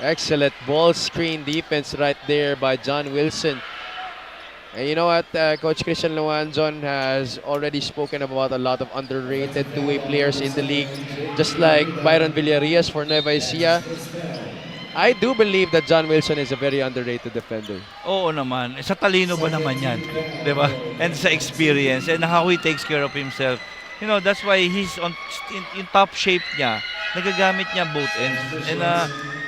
Excellent ball screen defense right there by John Wilson. And you know what? Coach Christian Luanzon has already spoken about a lot of underrated two-way players in the league. Just like Byron Villarias for Nueva Ecija. I do believe that John Wilson is a very underrated defender. Oo naman. Sa talino ba naman yan? Diba? And sa experience and how he takes care of himself. That's why he's in top shape niya. Nagagamit niya both ends. And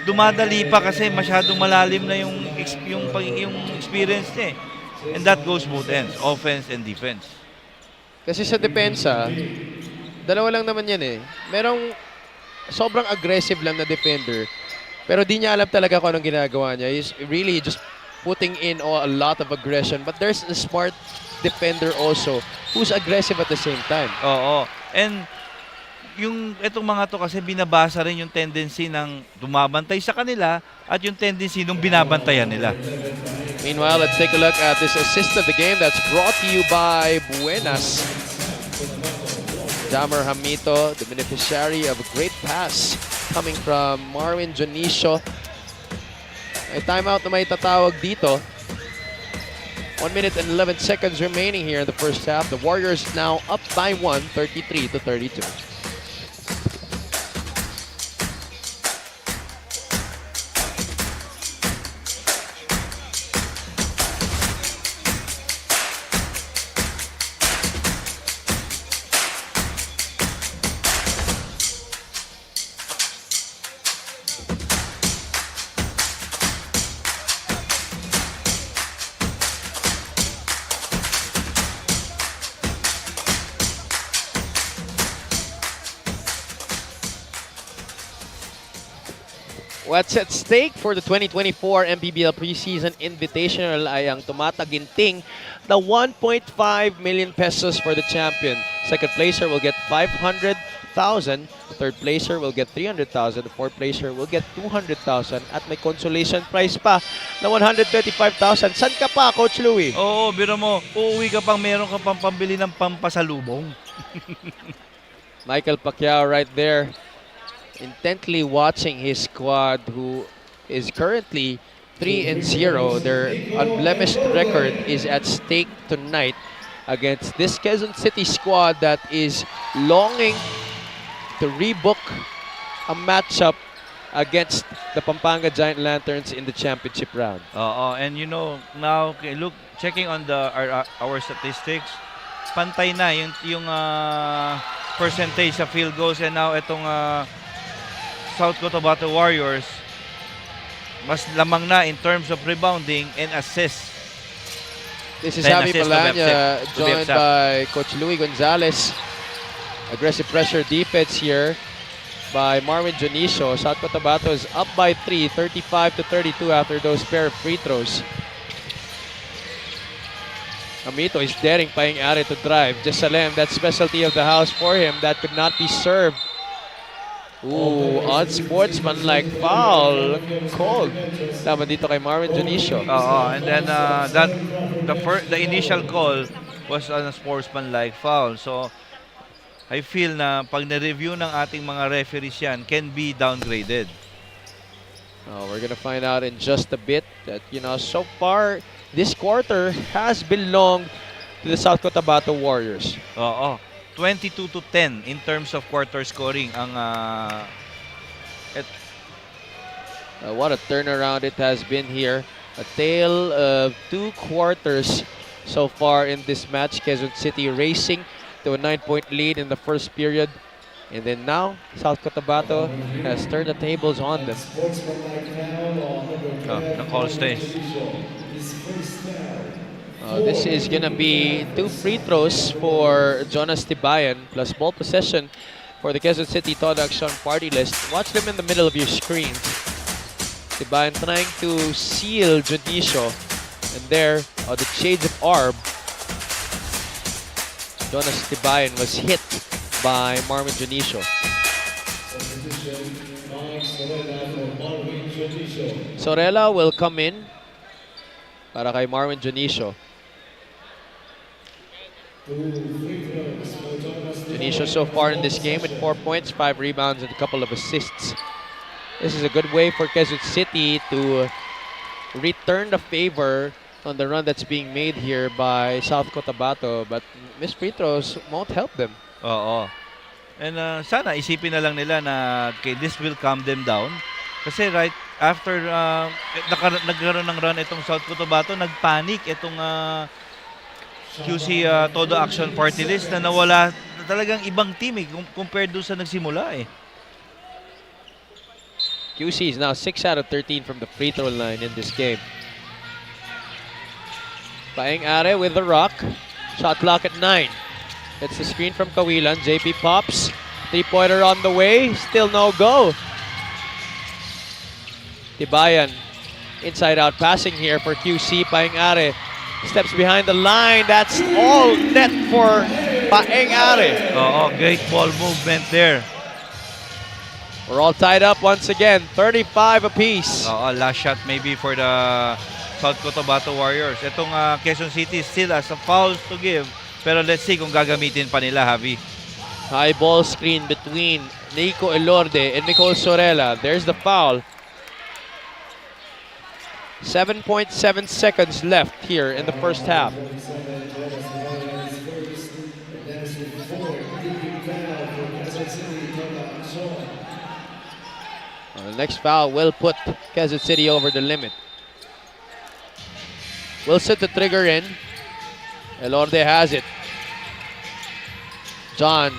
dumadali pa kasi masyadong malalim na yung experience niya And that goes both ends, offense and defense. Kasi sa depensa, dalawa lang naman yan Merong sobrang aggressive lang na defender. Pero di niya alam talaga kung anong ginagawa niya. He's really just putting in a lot of aggression. But there's a smart defender also who's aggressive at the same time. Oo. And itong mga to kasi binabasa rin yung tendency ng dumabantay sa kanila at yung tendency ng binabantayan nila. Meanwhile, let's take a look at this assist of the game that's brought to you by Buenas. Jammer Hamito, the beneficiary of a great pass coming from Marwin Jonicio. May timeout na may tatawag dito. 1 minute and 11 seconds remaining here in the first half. The Warriors now up by 1, 33-32. What's at stake for the 2024 MPBL Preseason Invitational ay ang tumataginting na 1.5 million pesos for the champion. Second placer will get 500,000. Third placer will get 300,000. The fourth placer will get 200,000. At may consolation prize pa na 125,000. San ka pa, Coach Louie? Oo, biro mo, uuwi ka pang meron ka pang pambili ng pampasalubong. Michael Pacquiao right there, intently watching his squad, who is currently 3-0. Their unblemished record is at stake tonight against this Quezon City squad that is longing to rebook a matchup against the Pampanga Giant Lanterns in the championship round. Oo, and you know, now, look, checking on our statistics, pantay na yung percentage sa field goals, and now itong South Cotabato Warriors, mas lamang na in terms of rebounding and assists. This is 10 Javi assists to Malanya, Bepsep. joined by Coach Louie Gonzalez. Aggressive pressure defense here by Marvin Jonicio. South Cotabato is up by 3, 35-32 after those pair of free throws. Amito is daring Paing Are to drive. Jesalem, that specialty of the house for him, that could not be served. Ooh, unsportsmanlike foul. Cold. Tama dito kay Marvin Jonicio. And then the initial call was on a sportsmanlike foul. So I feel na pag na-review ng ating mga referees yan, can be downgraded. We're gonna find out in just a bit that, you know, so far this quarter has belonged to the South Cotabato Warriors. 22-10 in terms of quarter scoring ang What a turnaround it has been here. A tale of 2 quarters so far in this match. Quezon City racing to a 9-point lead in the first period. And then now, South Cotabato has turned the tables on them. the call stays. This is going to be 2 free throws for Jonas Tibayan plus ball possession for the Quezon City Todd Action party list. Watch them in the middle of your screen. Tibayan trying to seal Junicio. And there, the shades of Arb, Jonas Tibayan was hit by Marvin Junicio. Sorella will come in para kay Marvin Junicio. Junicio so far in this game with 4 points, 5 rebounds, and a couple of assists. This is a good way for Quezon City to return the favor on the run that's being made here by South Cotabato, but missed free throws won't help them. And sana isipin na lang nila na this will calm them down. Kasi right after nagkaroon ng run itong South Cotabato, nagpanic itong QC Todo Action Party List na nawala na talagang ibang team compared doon sa nagsimula eh. QC is now 6 out of 13 from the free throw line in this game. Paeng Are with the rock. Shot clock at 9. It's the screen from Kawilan. JP pops. 3-pointer on the way. Still no go. Tibayan. Inside out passing here for QC. Paeng Are steps behind the line. That's all net for Paeng Are. Great ball movement there. We're all tied up once again. 35 apiece. Last shot maybe for the South Cotabato Warriors. Itong Quezon City still has a fouls to give. Pero let's see kung gagamitin pa nila, Javi. High ball screen between Nico Elorde and Nicole Sorella. There's the foul. 7.7 seconds left here in the first half. The next foul will put Quezon City over the limit. Wilson to trigger in. Elorde has it. John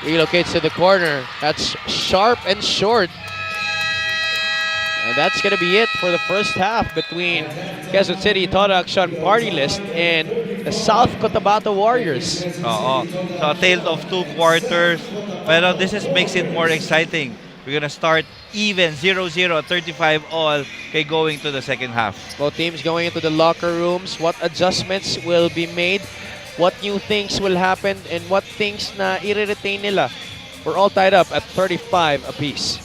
relocates to the corner. That's sharp and short. And that's going to be it for the first half between Quezon City Todo Action Party List and the South Cotabato Warriors. So a tale of 2 quarters. Pero this makes it more exciting. We're gonna start even 0-0, 35 all kay going to the second half. Both teams going into the locker rooms. What adjustments will be made? What new things will happen? And what things na i-retain nila? We're all tied up at 35 apiece.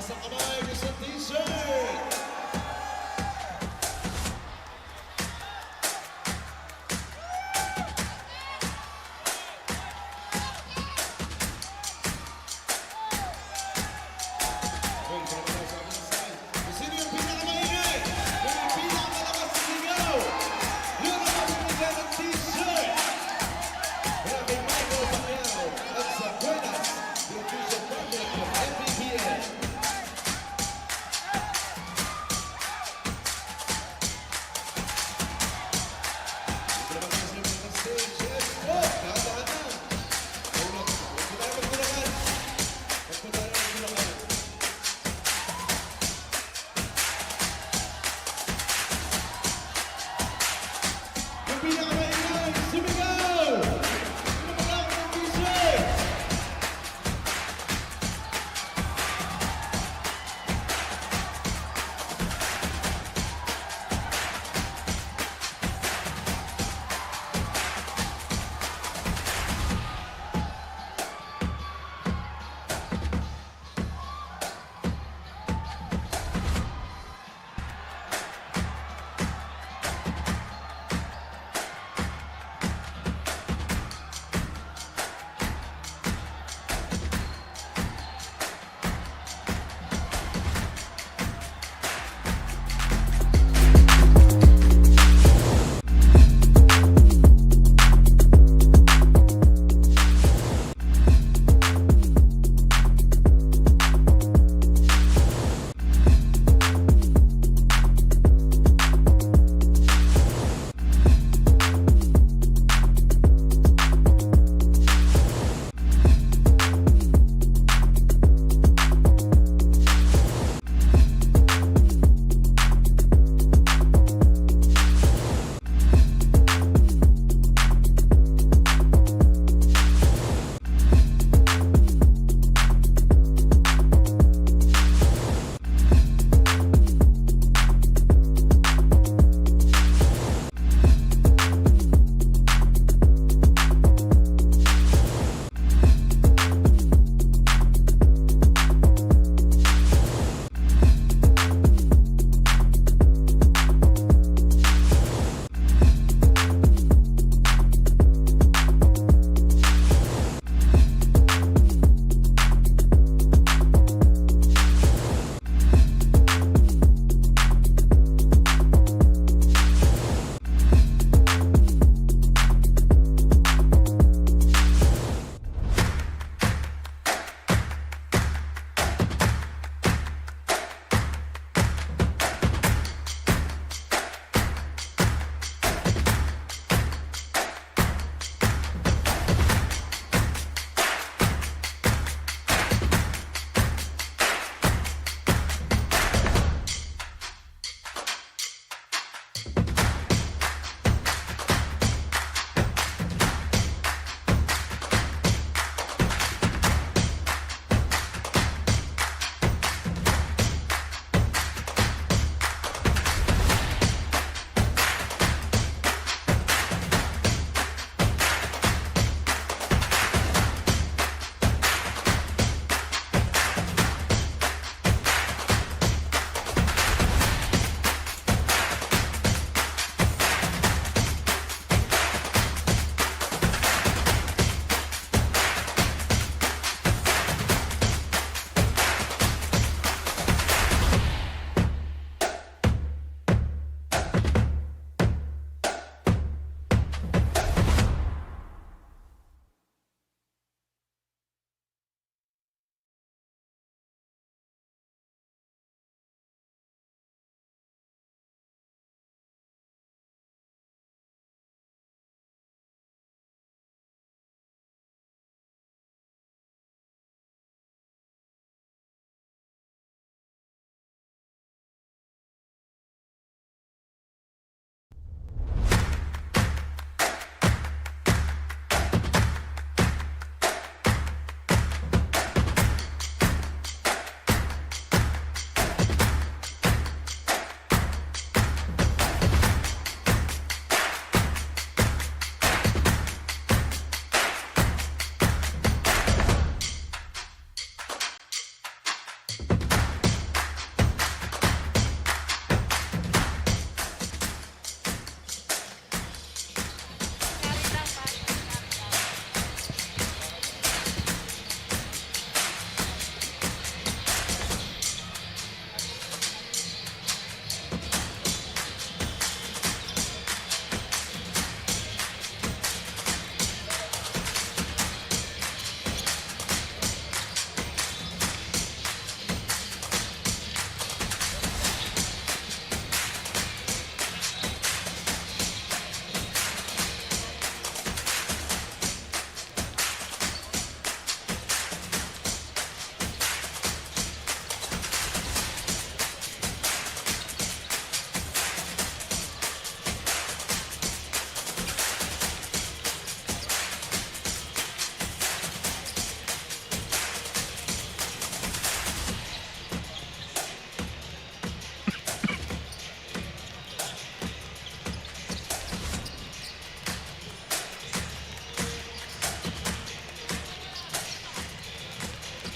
Taas ang kamay, Mr. T-shirt! Sino yung pinakamaingay? Yung pinakamalakas sa sigaw? Yung representative T-shirt! Grabe Michael Pacquiao at sa Buenas, the official partner of MPBL.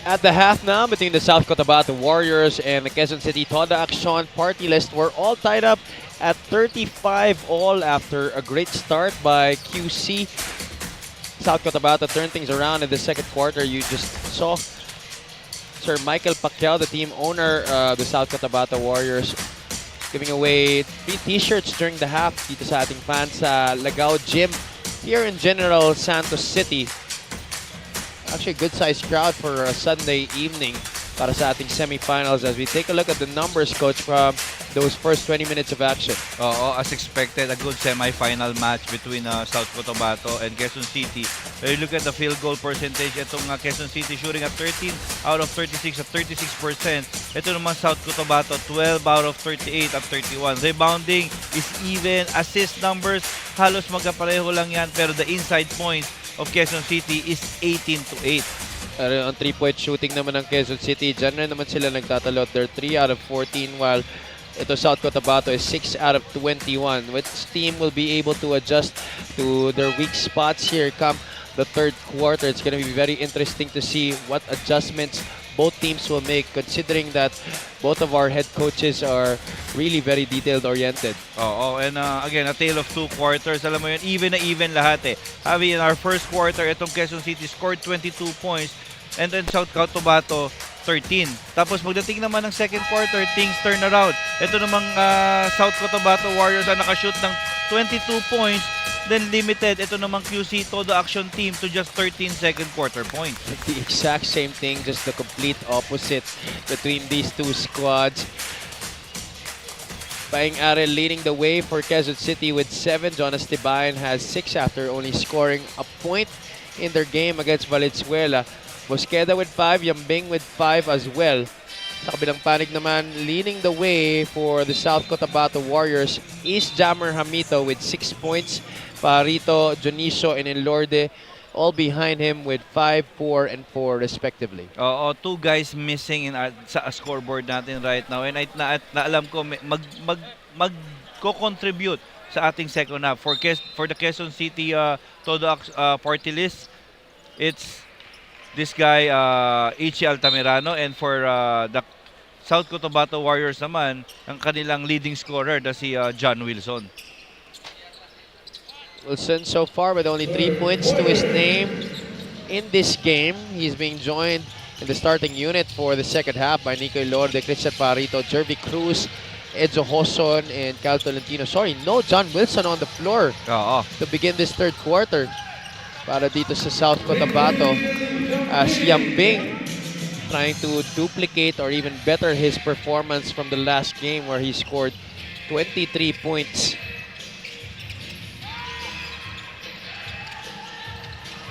At the half now between the South Cotabato Warriors and the Quezon City Toda Action party list, we're all tied up at 35 all after a great start by QC. South Cotabato turned things around in the second quarter. You just saw Sir Michael Pacquiao, the team owner of the South Cotabato Warriors, giving away 3 t-shirts during the half dito sa ating fans sa Lagao Gym here in General Santos City. Actually, a good-sized crowd for a Sunday evening para sa ating semifinals as we take a look at the numbers, Coach, from those first 20 minutes of action. Oo, as expected, a good semi-final match between South Cotabato and Quezon City. When you look at the field goal percentage, itong Quezon City shooting at 13 out of 36 at 36%. Ito naman South Cotabato, 12 out of 38 at 31. Rebounding is even. Assist numbers, halos magkapareho lang yan. Pero the inside points of Quezon City is 18 to 8. Ang 3-point shooting naman ng Quezon City, dyan rin naman sila nagtatalo. They're 3 out of 14 while ito South Cotabato is 6 out of 21. Which team will be able to adjust to their weak spots here come the third quarter? It's going to be very interesting to see what adjustments both teams will make, considering that both of our head coaches are really very detailed-oriented. Oo, and again, a tale of 2 quarters. Alam mo yun, even na even lahat eh. Habi, in our first quarter, itong Quezon City scored 22 points and then South Cotabato 13. Tapos pagdating naman ng second quarter, things turn around. Ito namang South Cotabato Warriors ang nakashoot ng 22 points, then limited ito namang QC Todo Action team to just 13 second quarter points. The exact same thing, just the complete opposite between these two squads. Paing Arel leading the way for Quezon City with 7. Jonas Tibayan has 6 after only scoring a point in their game against Valenzuela. Mosqueda with 5, Yambing with 5 as well. Sa kabilang panig naman, leading the way for the South Cotabato Warriors is Jammer Hamito with 6 points. Parito, Jonicio, and Elorde all behind him with 5, 4, and 4 respectively. Oo, 2 guys missing in sa scoreboard natin right now. And alam ko mag-contribute sa ating second half. For the Quezon City Todo party list, it's this guy, Ichi Altamirano, and for the South Cotabato Warriors naman, ang kanilang leading scorer na si John Wilson. Wilson so far with only 3 points to his name in this game. He's being joined in the starting unit for the second half by Nico Elorde, Christian Parito, Jervy Cruz, Edzo Hoson, and Cal Tolentino. Sorry, no John Wilson on the floor to begin this third quarter para dito sa South Cotabato, as Yambing trying to duplicate or even better his performance from the last game where he scored 23 points.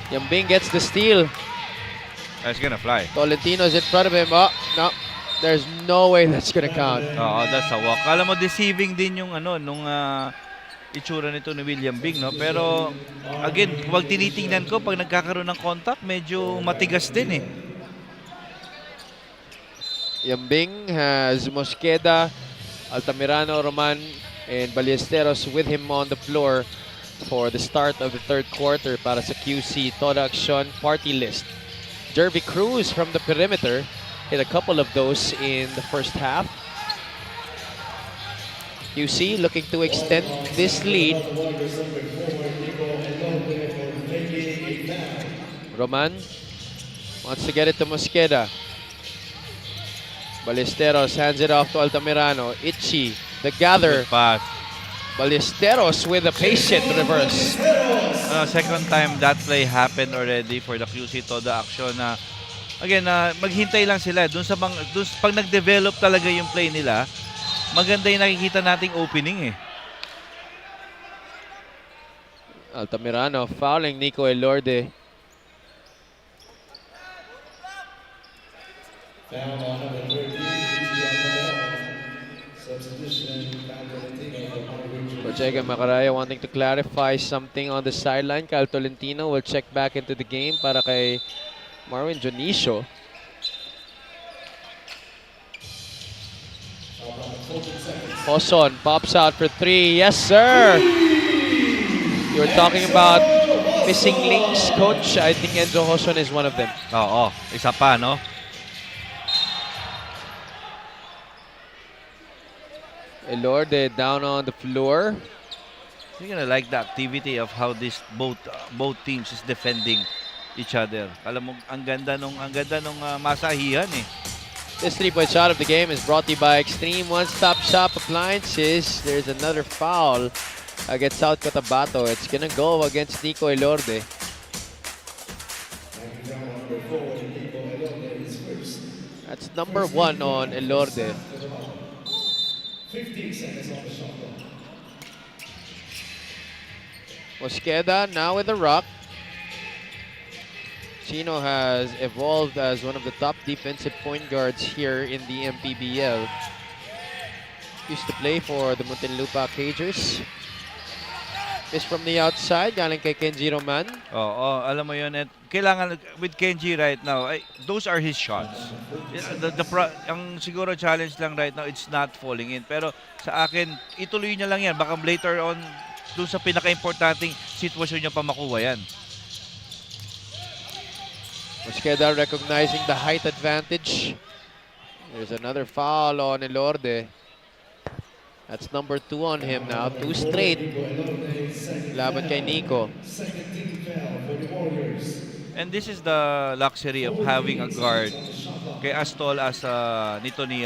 Yambing gets the steal. That's gonna fly. Tolentino's in front of him. Oh, no. There's no way that's gonna count. Oo, that's a walk. Alam mo, deceiving din yung nung itsura nito ni William Bing, no? Pero again, pag tinitingnan ko, pag nagkakaroon ng contact, medyo matigas din eh. Yambing has Mosqueda, Altamirano, Roman, and Ballesteros with him on the floor for the start of the third quarter para sa QC Todo Action party list. Jervy Cruz from the perimeter hit a couple of those in the first half. QC looking to extend this lead. Roman wants to get it to Mosqueda. Ballesteros hands it off to Altamirano. Itchy, the gather. Good pass. Ballesteros with a patient reverse. Second time that play happened already for the QC Todo Action. Again, maghintay lang sila. Pag nag-develop talaga yung play nila, maganda yung nakikita nating opening eh. Altamirano fouling Nico Elorde. Coach Macaraya wanting to clarify something on the sideline. Cal Tolentino will check back into the game para kay Marwin Jonicio. Hoson pops out for 3. Yes, sir! You were talking about missing links, Coach. I think Enzo Hoson is one of them. Oo, isa pa, no? Elorde down on the floor. You're gonna like the activity of how this both teams is defending each other. Alam mo, ang ganda nung masahihan eh. This 3-point shot of the game is brought to you by Extreme One-Stop Shop Appliances. There's another foul against South Cotabato. It's gonna go against Nico Elorde. That's number 1 on Elorde. Mosqueda now with the rock. Chino has evolved as one of the top defensive point guards here in the MPBL. Used to play for the Muntinlupa Cagers. Is from the outside, galing kay Kenji Roman. Oo, alam mo yun. At kailangan, with Kenji right now, those are his shots. Ang siguro challenge lang right now, it's not falling in. Pero sa akin, ituloy niya lang yan. Baka later on, doon sa pinaka-importanting sitwasyon niya pa makuha yan. Mosqueda recognizing the height advantage. There's another foul on Elorde. That's number 2 on him now. 2 straight. Laban kay Nico. And this is the luxury of having a guard kay as tall as nito ni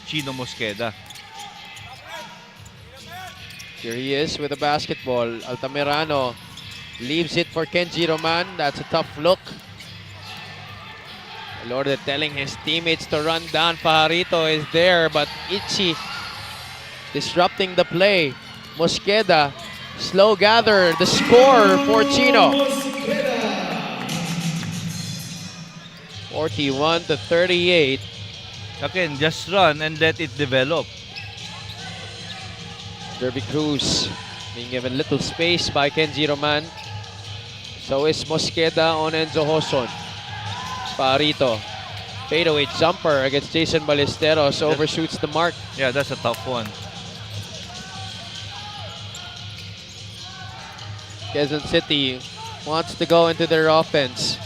Chino Mosqueda. Here he is with the basketball. Altamirano leaves it for Kenji Roman. That's a tough look. Elorde telling his teammates to run down. Pajarito is there, but Ichi disrupting the play. Mosqueda, slow gather, the score for Chino. 41-38. Again, just run and let it develop. Derby Cruz being given little space by Kenji Roman. So is Mosqueda on Enzo Hoson. Pajarito, fadeaway jumper against Jason Ballesteros, overshoots the mark. Yeah, that's a tough one. Quezon City wants to go into their offense.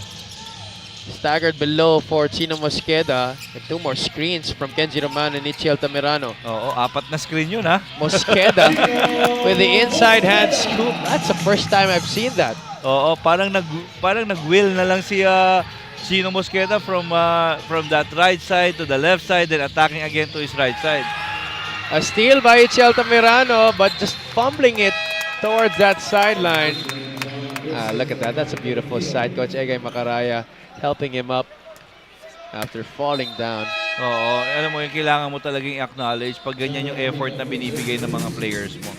Staggered below for Chino Mosqueda. And 2 more screens from Kenji Roman and Ichi Altamirano. Oo, 4 na screen yun ha. Mosqueda with the inside hand scoop. That's the first time I've seen that. Oo, parang nag-will na lang si Chino Mosqueda from that right side to the left side, then attacking again to his right side. A steal by Ichi Altamirano, but just fumbling it towards that sideline. Look at that. That's a beautiful side. Coach Egay Macaraya helping him up after falling down. Oo, alam mo yung kailangan mo talagang i-acknowledge pag ganyan yung effort na binibigay ng mga players mo.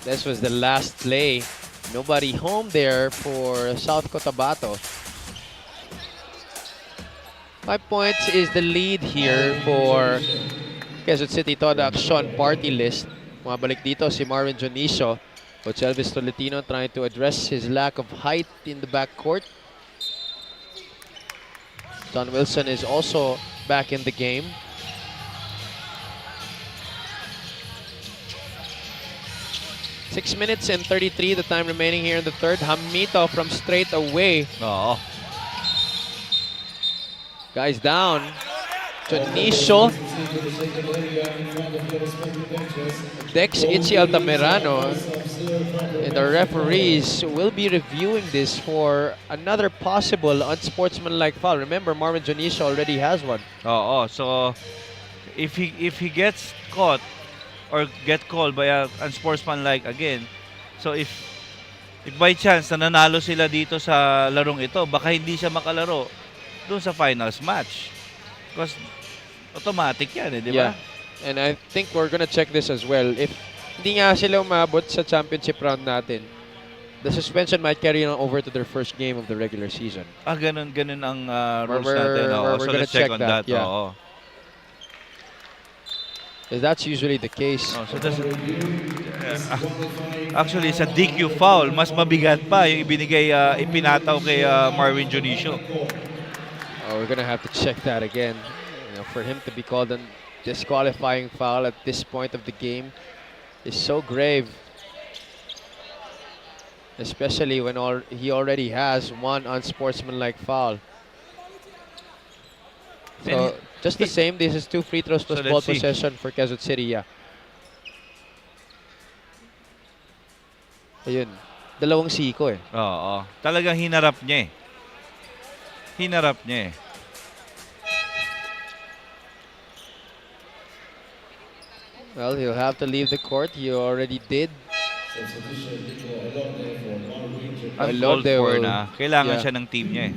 This was the last play. Nobody home there for South Cotabato. 5 points is the lead here for Quezon City Toda Action party list. Mabalik dito si Marvin Jonicio. Coach Elvis Tolentino trying to address his lack of height in the backcourt. John Wilson is also back in the game. Six minutes and 33 the time remaining here in the third. Hamito from straight away. Oo. Guys down. Jonicio. Dex Ichi Altamirano. And the referees will be reviewing this for another possible unsportsmanlike foul. Remember, Marvin Jonicio already has one. Oo, so if he gets caught or get called by a unsportsmanlike again, so if by chance na nanalo sila dito sa larong ito, baka hindi siya makalaro doon sa finals match. Because automatic yan di ba? Yeah. And I think we're gonna check this as well. If hindi nga sila umabot sa championship round natin, the suspension might carry on over to their first game of the regular season. Ganun ang rules natin. We're So gonna let's check on that. Yeah. Oo. That's usually the case. So that's, actually, sa DQ foul, mas mabigat pa yung ipinataw kay Marvin Jonicio. We're gonna have to check that again. For him to be called a disqualifying foul at this point of the game is so grave, especially when he already has one unsportsmanlike foul. So just the same, this is 2 free throws plus ball possession for Quezon City. Yeah. Ayun. Dalawang siko eh. Oo. Talagang hinarap niya eh. Hinarap niya eh. Well, he'll have to leave the court. He already did. Uncalled Elorde for will- na. Kailangan yeah. siya ng team niya eh.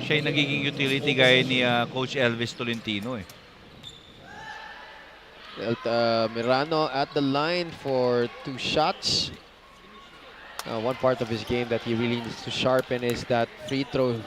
Siya yung nagiging utility gaya ni Coach Elvis Tolentino eh. Mirano at the line for 2 shots. One part of his game that he really needs to sharpen is that free throw.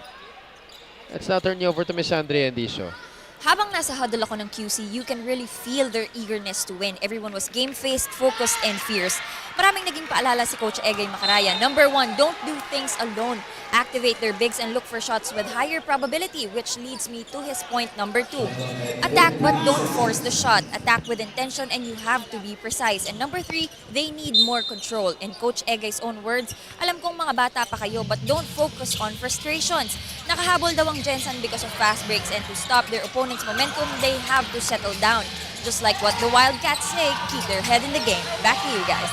Let's now turn you over to Miss Andrea Endicio. Habang nasa huddle ako ng QC, you can really feel their eagerness to win. Everyone was game-faced, focused, and fierce. Maraming naging paalala si Coach Egay Macaraya. Number 1, don't do things alone. Activate their bigs and look for shots with higher probability, which leads me to his point number 2. Attack but don't force the shot. Attack with intention and you have to be precise. And number 3, they need more control. In Coach Egay's own words, alam kong mga bata pa kayo but don't focus on frustrations. Nakahabol daw ang Jensen because of fast breaks and to stop their opponent's momentum, they have to settle down. Just like what the Wildcats say, keep their head in the game. Back to you guys.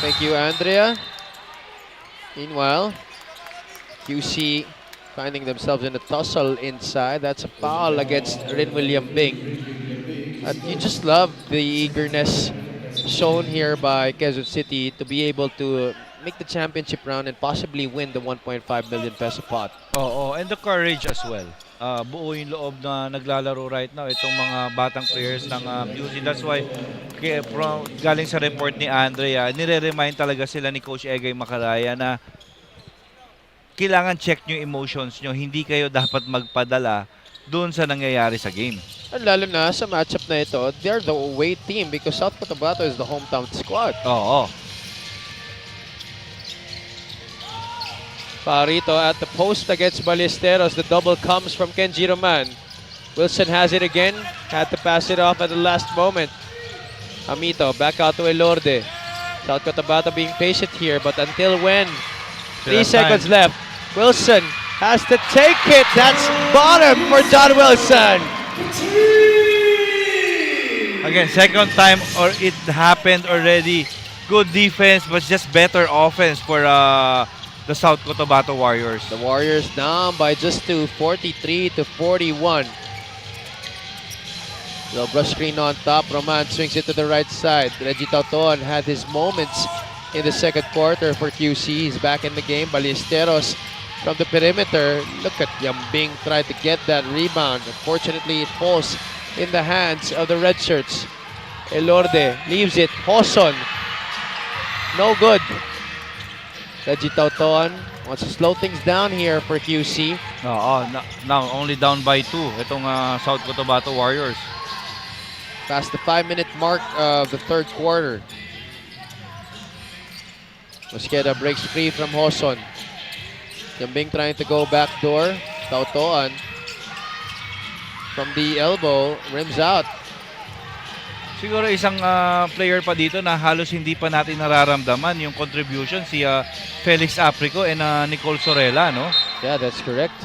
Thank you, Andrea. Meanwhile, QC finding themselves in a tussle inside. That's a foul against Rin William Bing. And you just love the eagerness shown here by Quezon City to be able to make the championship round and possibly win the 1.5 million peso pot. Oo, and the courage as well. Buo yung loob na naglalaro right now itong mga batang players ng QC. That's why galing sa report ni Andrea, nire-remind talaga sila ni Coach Egay Macaraya na kailangan check nyo emotions nyo. Hindi kayo dapat magpadala doon sa nangyayari sa game. And lalo na sa matchup na ito, they're the away team because South Cotabato is the hometown squad. Oo. Parito at the post against Ballesteros. The double comes from Kenji Roman. Wilson has it again. Had to pass it off at the last moment. Amito back out to Elorde. South Cotabato being patient here, but until when? 3 seconds left. Wilson has to take it. That's bottom for John Wilson. Again, second time or it happened already. Good defense, but just better offense for the South Cotabato Warriors. The Warriors down by just 2, 43 to 41. Little brush screen on top. Roman swings it to the right side. Reggie Tauton had his moments in the second quarter for QC. He's back in the game. Ballesteros from the perimeter. Look at Yambing try to get that rebound. Unfortunately, it falls in the hands of the red shirts. Elorde leaves it. Hoson. No good. Reggie Tauton wants to slow things down here for QC. Now only down by 2 itong South Cotabato Warriors. Past the 5-minute mark of the third quarter. Mosqueda breaks free from Hoson. Yambing trying to go backdoor. Tautoan from the elbow, rims out. Siguro isang player pa dito na halos hindi pa natin nararamdaman yung contribution si Felix Aprico and Nicole Sorella, no? Yeah, that's correct.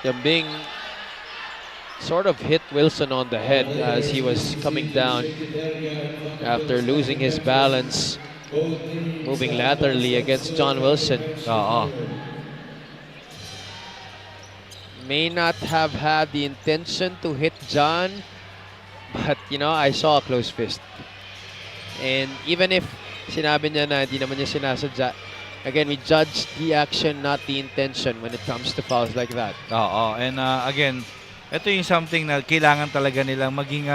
Yambing sort of hit Wilson on the head as he was coming down after losing his balance, moving laterally against John Wilson. May not have had the intention to hit John, but you know, I saw a close fist. And even if sinabi niya na hindi naman niya sinasadya, again, we judge the action, not the intention when it comes to fouls like that. And again, ito yung something na kailangan talaga nilang maging,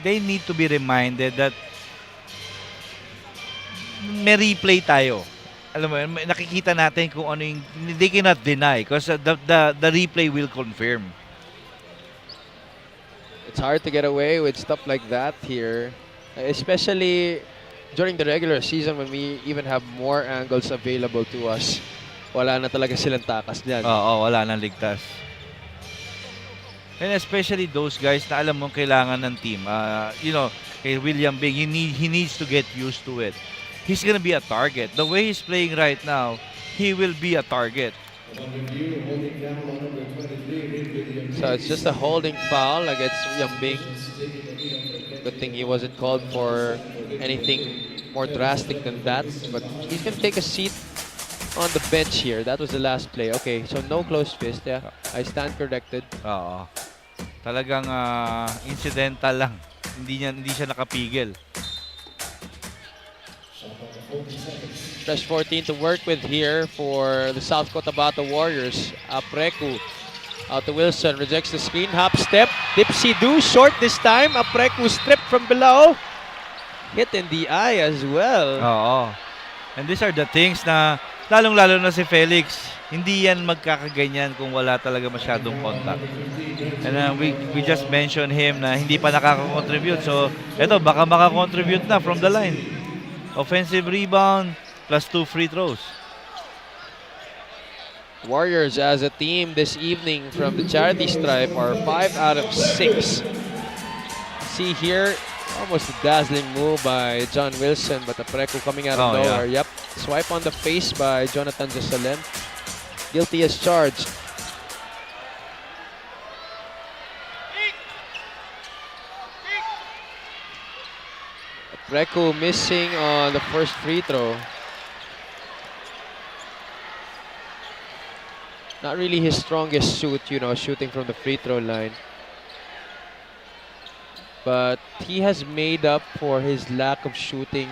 they need to be reminded that may replay tayo. Alam mo, nakikita natin kung ano yung, they cannot deny because the replay will confirm. It's hard to get away with stuff like that here, especially during the regular season when we even have more angles available to us. Wala na talaga silang takas dyan. Wala nang ligtas. And especially those guys na alam mong kailangan ng team. You know, kay William Bing, he needs to get used to it. He's gonna be a target. The way he's playing right now, he will be a target. So it's just a holding foul against Yambing. Good thing he wasn't called for anything more drastic than that. But he's going to take a seat on the bench here. That was the last play. Okay, so no closed fist. Yeah, I stand corrected. Oo. Talagang incidental lang. Hindi siya nakapigil. Fresh 14 to work with here for the South Cotabato Warriors. Apreku out to Wilson, rejects the screen, hop step, dipsy-do, short this time. Apreku stripped from below. Hit in the eye as well. Oo. And these are the things na lalong-lalo na si Felix, hindi yan magkakaganyan kung wala talaga masyadong contact. And we just mentioned him na hindi pa nakaka-contribute. So, eto, baka makakontribute na from the line. Offensive rebound plus 2 free throws. Warriors as a team this evening from the charity stripe are 5 out of 6. See here, almost a dazzling move by John Wilson, but Apreku coming out of nowhere. Yeah. Yep, swipe on the face by Jonathan Josalem. Guilty as charged. Apreku missing on the first free throw. Not really his strongest suit, you know, shooting from the free throw line. But he has made up for his lack of shooting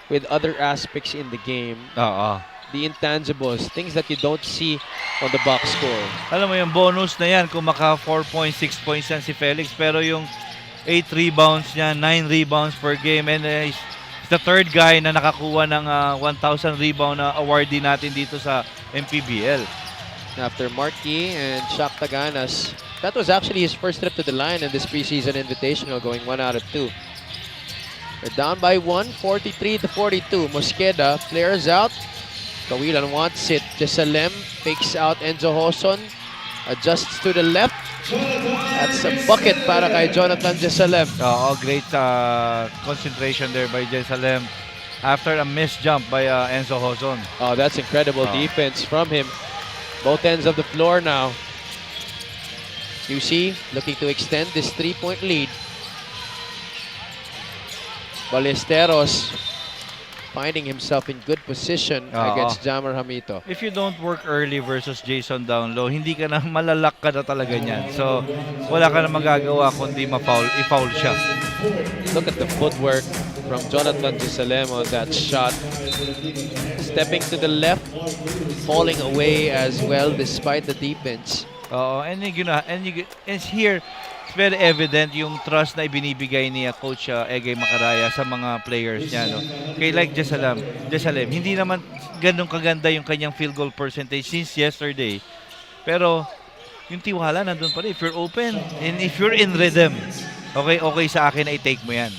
with other aspects in the game. Oo. The intangibles, things that you don't see on the box score. Alam mo yung bonus na yan kung maka 4 points, 6 points yan si Felix. Pero yung 8 rebounds niya, 9 rebounds per game. And he's the third guy na nakakuha ng 1,000 rebound na awardee natin dito sa MPBL. After Markey and Shaq Taganas, that was actually his first trip to the line in this preseason invitational, going 1 out of 2. They're down by 1, 43-42. Mosqueda flares out. Kawilan wants it. Jesalem fakes out Enzo Hoson. Adjusts to the left. That's a bucket para kay Jonathan Jesalem. Oo, great concentration there by Jesalem after a missed jump by Enzo Hoson. Oh, that's incredible defense from him. Both ends of the floor now. QC looking to extend this 3-point lead. Ballesteros finding himself in good position against Jammer Hamito. If you don't work early versus Jason down low, hindi ka na malalak ka na talaga niyan. So, wala ka na magagawa kundi i-foul siya. Look at the footwork from Jonathan Jesalem on that shot. Stepping to the left, falling away as well despite the defense. And here, it's very evident yung trust na ibinibigay ni Coach Egay Macaraya sa mga players niya. No? Kay like Jesalem, hindi naman ganun kaganda yung kanyang field goal percentage since yesterday. Pero yung tiwala nandun pa rin. If you're open and if you're in rhythm, okay sa akin ay take mo yan.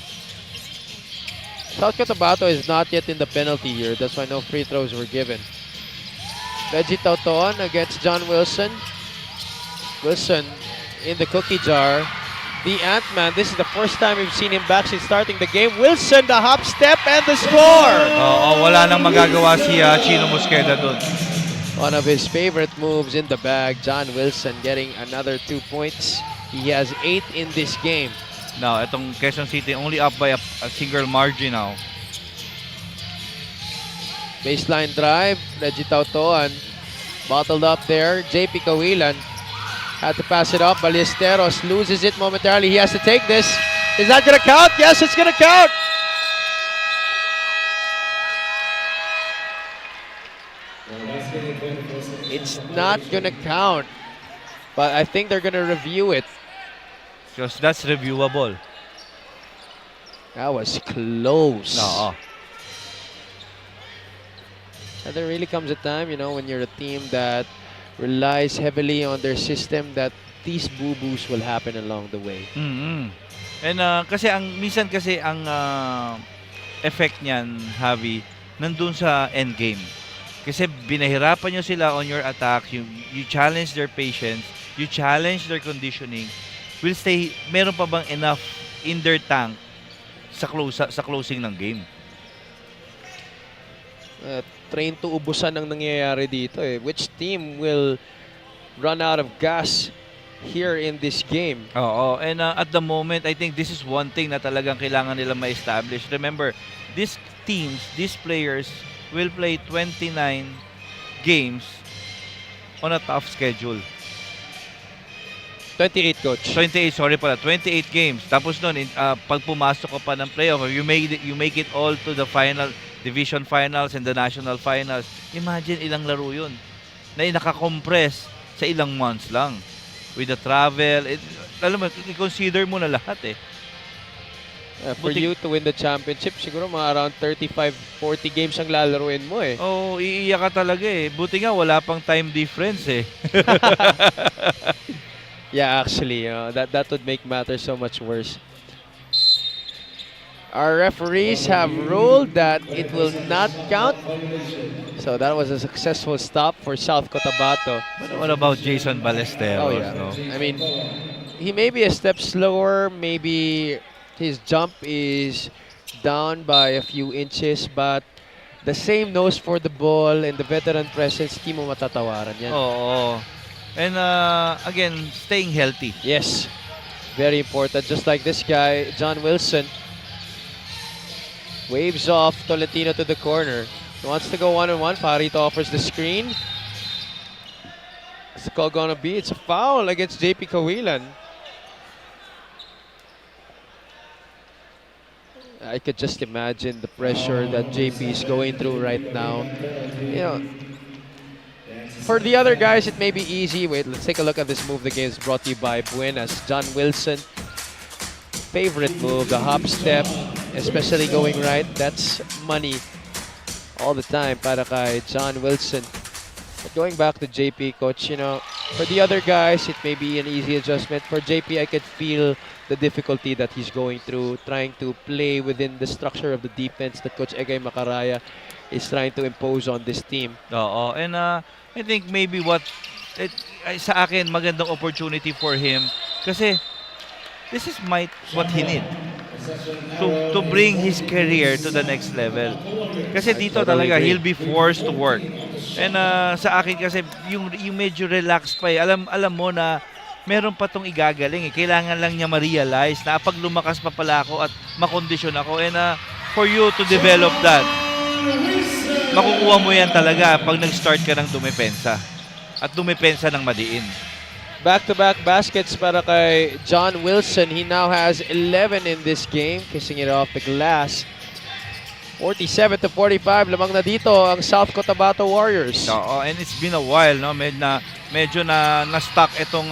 South Cotabato is not yet in the penalty here. That's why no free throws were given. Reggie Tautoan against John Wilson. Wilson in the cookie jar. The Ant-Man, this is the first time we've seen him back since starting the game. Wilson, the hop step, and the score! Wala nang magagawa si Chino Mosqueda doon. One of his favorite moves in the bag. John Wilson getting another 2 points. He has 8 in this game. Now, itong Quezon City only up by a single margin now. Baseline drive, Reggie Tautoan bottled up there. JP Kawilan had to pass it up. Ballesteros loses it momentarily. He has to take this. Is that going to count? Yes, it's going to count. It's not going to count, but I think they're going to review it. Because that's reviewable. That was close. Oo. And there really comes a time, you know, when you're a team that relies heavily on their system, that these boo-boos will happen along the way. And kasi minsan kasi ang effect niyan, Javi, nandun sa end game. Kasi binahirapan nyo sila on your attack, you challenge their patience, you challenge their conditioning. Will stay, meron pa bang enough in their tank sa closing ng game? Train to ubusan ang nangyayari dito eh. Which team will run out of gas here in this game? Oo, and at the moment, I think this is one thing na talagang kailangan nila ma-establish. Remember, this teams, these players will play 29 games on a tough schedule. 28, coach. 28, sorry pala, 28 games. Tapos nun, pag pumasok ka pa ng playoff, you make it all to the final, division finals and the national finals. Imagine ilang laro yun na naka-compress sa ilang months lang. With the travel, alam mo, i-consider mo na lahat eh. For you to win the championship, siguro mga around 35-40 games ang lalaruin mo eh. Oh, iiyak ka talaga eh. Buti nga wala pang time difference eh. Yeah, actually, that would make matters so much worse. Our referees have ruled that it will not count. So that was a successful stop for South Cotabato. But what about Jason Ballesteros? Oh yeah. No? I mean, he may be a step slower, maybe his jump is down by a few inches, but the same nose for the ball and the veteran presence, di mo matatawaran yan. Oo. And again, staying healthy. Yes, very important. Just like this guy, John Wilson. Waves off Tolentino to the corner. He wants to go one-on-one. Parito offers the screen. What's the call gonna be? It's a foul against JP Kawilan. I could just imagine the pressure that JP is going through right now. You know, for the other guys, it may be easy. Wait, let's take a look at this move. The game is brought to you by Buenas. John Wilson. Favorite move, the hop step, especially going right. That's money all the time para kay John Wilson. But going back to JP, coach, you know, for the other guys, it may be an easy adjustment. For JP, I could feel the difficulty that he's going through, trying to play within the structure of the defense that Coach Egay Macaraya is trying to impose on this team. Oo. And I think maybe sa akin, magandang opportunity for him kasi this is what he need to bring his career to the next level. Kasi dito talaga, he'll be forced to work. And sa akin kasi, yung medyo relaxed pa eh. Alam mo na meron pa tong igagaling eh. Kailangan lang niya ma-realize na pag lumakas pa pala ako at makondisyon ako. And for you to develop that, makukuha mo yan talaga pag nag-start ka ng dumepensa. At dumepensa ng madiin. Back-to-back baskets para kay John Wilson. He now has 11 in this game, kissing it off the glass. 47-45, lamang na dito ang South Cotabato Warriors. Oo, and it's been a while, no? Medyo na-stuck itong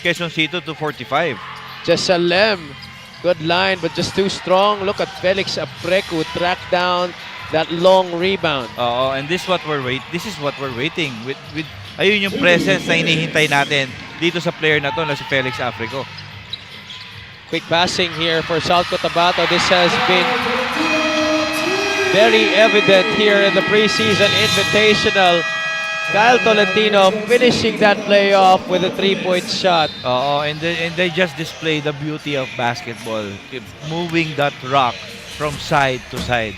Quezon City to 45. Jessalem, good line but just too strong. Look at Felix Aprecu track down that long rebound. Oo, and this is what we're waiting with ayun yung presence na hinihintay natin dito sa player na to na si Felix Aprecu. Quick passing here for South Cotabato. This has been very evident here in the preseason invitational. Kyle Tolentino finishing that playoff with a three-point shot. Oo, and they just display the beauty of basketball, moving that rock from side to side.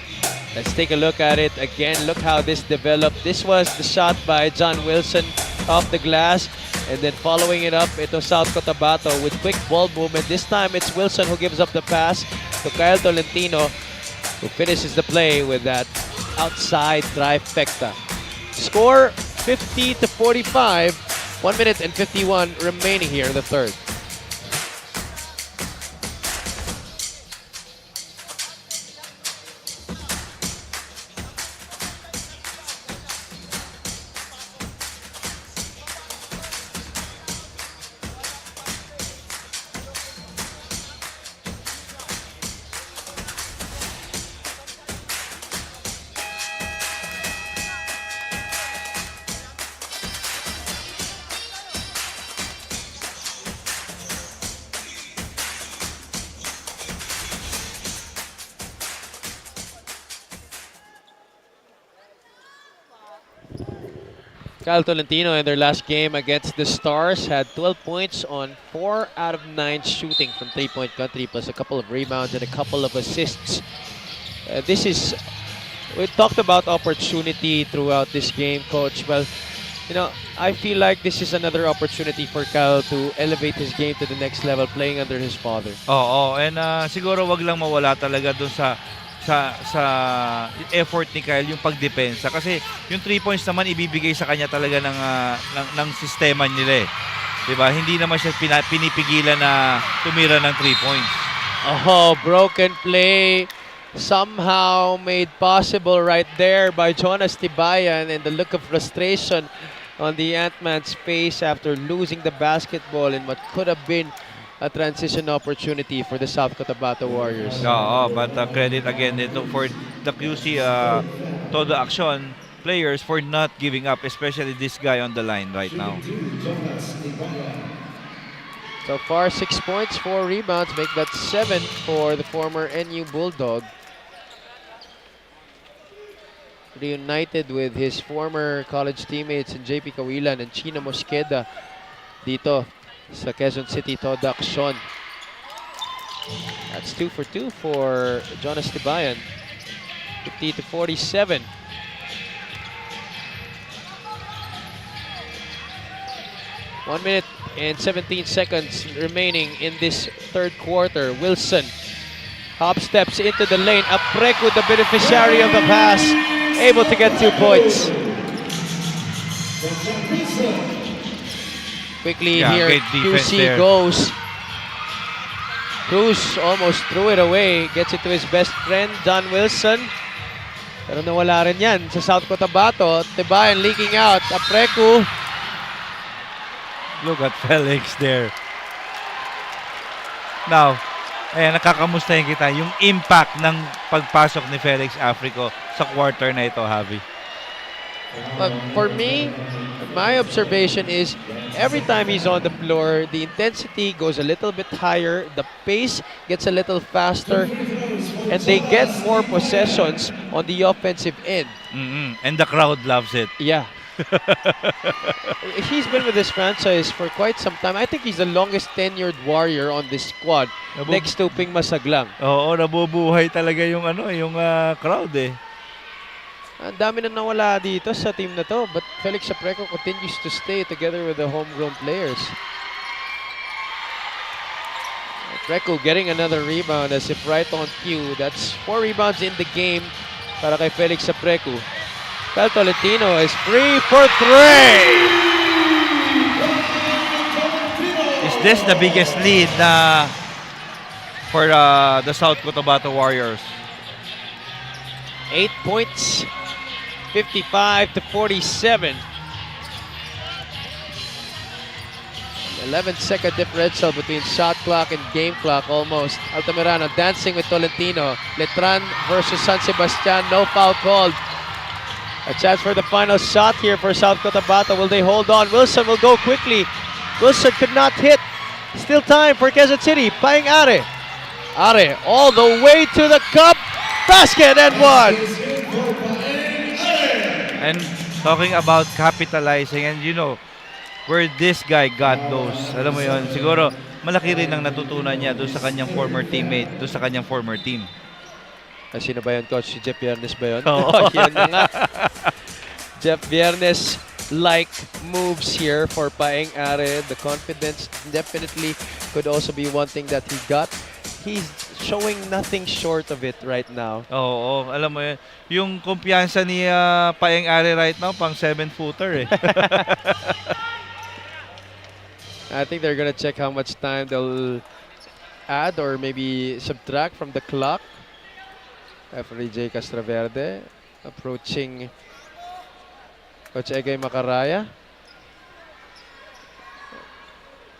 Let's take a look at it again. Look how this developed. This was the shot by John Wilson off the glass. And then following it up, ito South Cotabato with quick ball movement. This time it's Wilson who gives up the pass to Kyle Tolentino, who finishes the play with that outside trifecta. Score 50-45. 1 minute and 51 remaining here in the third. Kyle Tolentino in their last game against the Stars had 12 points on 4 out of 9 shooting from three-point country, plus a couple of rebounds and a couple of assists. We talked about opportunity throughout this game, Coach. Well, you know, I feel like this is another opportunity for Kyle to elevate his game to the next level, playing under his father. Oo, and siguro wag lang mawala talaga dun sa sa effort ni Kyle yung pagdepensa kasi yung 3 points naman ibibigay sa kanya talaga ng sistema nila eh. 'Di ba? Hindi naman siya pinipigilan na tumira ng 3 points. Oh, broken play somehow made possible right there by Jonas Tibayan, and the look of frustration on the Ant-Man's face after losing the basketball in what could have been a transition opportunity for the South Cotabato Warriors. Oo, but credit again dito for the QC Todo Action players for not giving up, especially this guy on the line right now. So far, 6 points, 4 rebounds, make that 7 for the former NU Bulldog. Reunited with his former college teammates in JP Cawilan and Chino Mosqueda dito sa Quezon City Todo Action. That's 2 for 2 for Jonas Tibayan. 50-47. One minute and 17 seconds remaining in this third quarter. Wilson hop steps into the lane. Apreku, the beneficiary of the pass, able to get 2 points. Quickly here, great defense QC there. goes. Cruz almost threw it away. Gets it to his best friend, John Wilson. Pero nawala rin yan sa South Cotabato. Tibayan leaking out. Apreku. Look at Felix there. Now, nakakamustahin kita yung impact ng pagpasok ni Felix Africo sa quarter na ito, Javi. For me, my observation is every time he's on the floor, the intensity goes a little bit higher, the pace gets a little faster, and they get more possessions on the offensive end. And the crowd loves it. Yeah. He's been with this franchise for quite some time. I think he's the longest tenured Warrior on this squad, next to Ping Masaglang. Oo, nabubuhay talaga yung crowd eh. Ang dami na nawala dito sa team na to, but Felix Apreco continues to stay together with the homegrown players. Apreco getting another rebound as if right on cue. That's 4 rebounds in the game para kay Felix Apreco. Cal Tolentino is free for 3! Is this the biggest lead for the South Cotabato Warriors? 8 points, 55-47. 11-second differential between shot clock and game clock almost. Altamirano dancing with Tolentino. Letran versus San Sebastian, no foul called. A chance for the final shot here for South Cotabato. Will they hold on? Wilson will go quickly. Wilson could not hit. Still time for Quezon City. Paing Are. Are all the way to the cup. Basket and 1. And talking about capitalizing, and you know, where this guy got those, alam mo yun, siguro malaki rin ang natutunan niya doon sa kanyang former teammate, doon sa kanyang former team. Sino ba yun, Coach? Si Jeff Viernes ba yun? Oo. Yun na nga. Jeff Viernes-like moves here for Paeng Are. The confidence definitely could also be one thing that he got. He's showing nothing short of it right now. Oo, alam mo yun, yung kumpiyansa ni Paeng Are right now, pang 7-footer eh. I think they're gonna check how much time they'll add or maybe subtract from the clock. Referee J. Castroverde approaching Coach Egay Macaraya.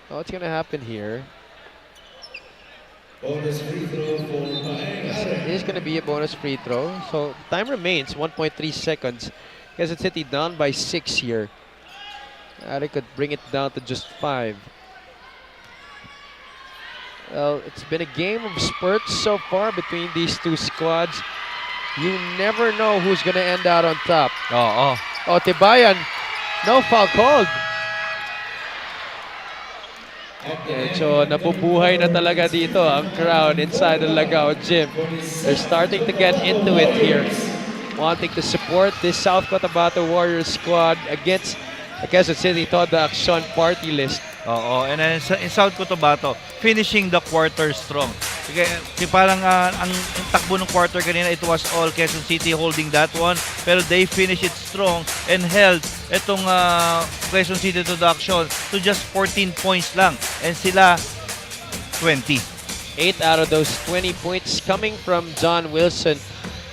What's gonna happen here? Bonus free throw for Yes, it is gonna be a bonus free throw. So time remains 1.3 seconds. Quezon City down by 6 here. Ari could bring it down to just 5. Well, it's been a game of spurts so far between these two squads. You never know who's gonna end out on top. Oo. Oh, Tibayan, no foul called. So, nabubuhay na talaga dito ang crowd inside the Lagao Gym. They're starting to get into it here. Wanting to support this South Cotabato Warriors squad against the Quezon City Todo Action party list. Oo, and then in South Cotabato, finishing the quarter strong. Parang ang takbo ng quarter kanina, it was all Quezon City holding that one. Pero they finished it strong and held itong Quezon City to the action to just 14 points lang. And sila, 20. 8 out of those 20 points coming from John Wilson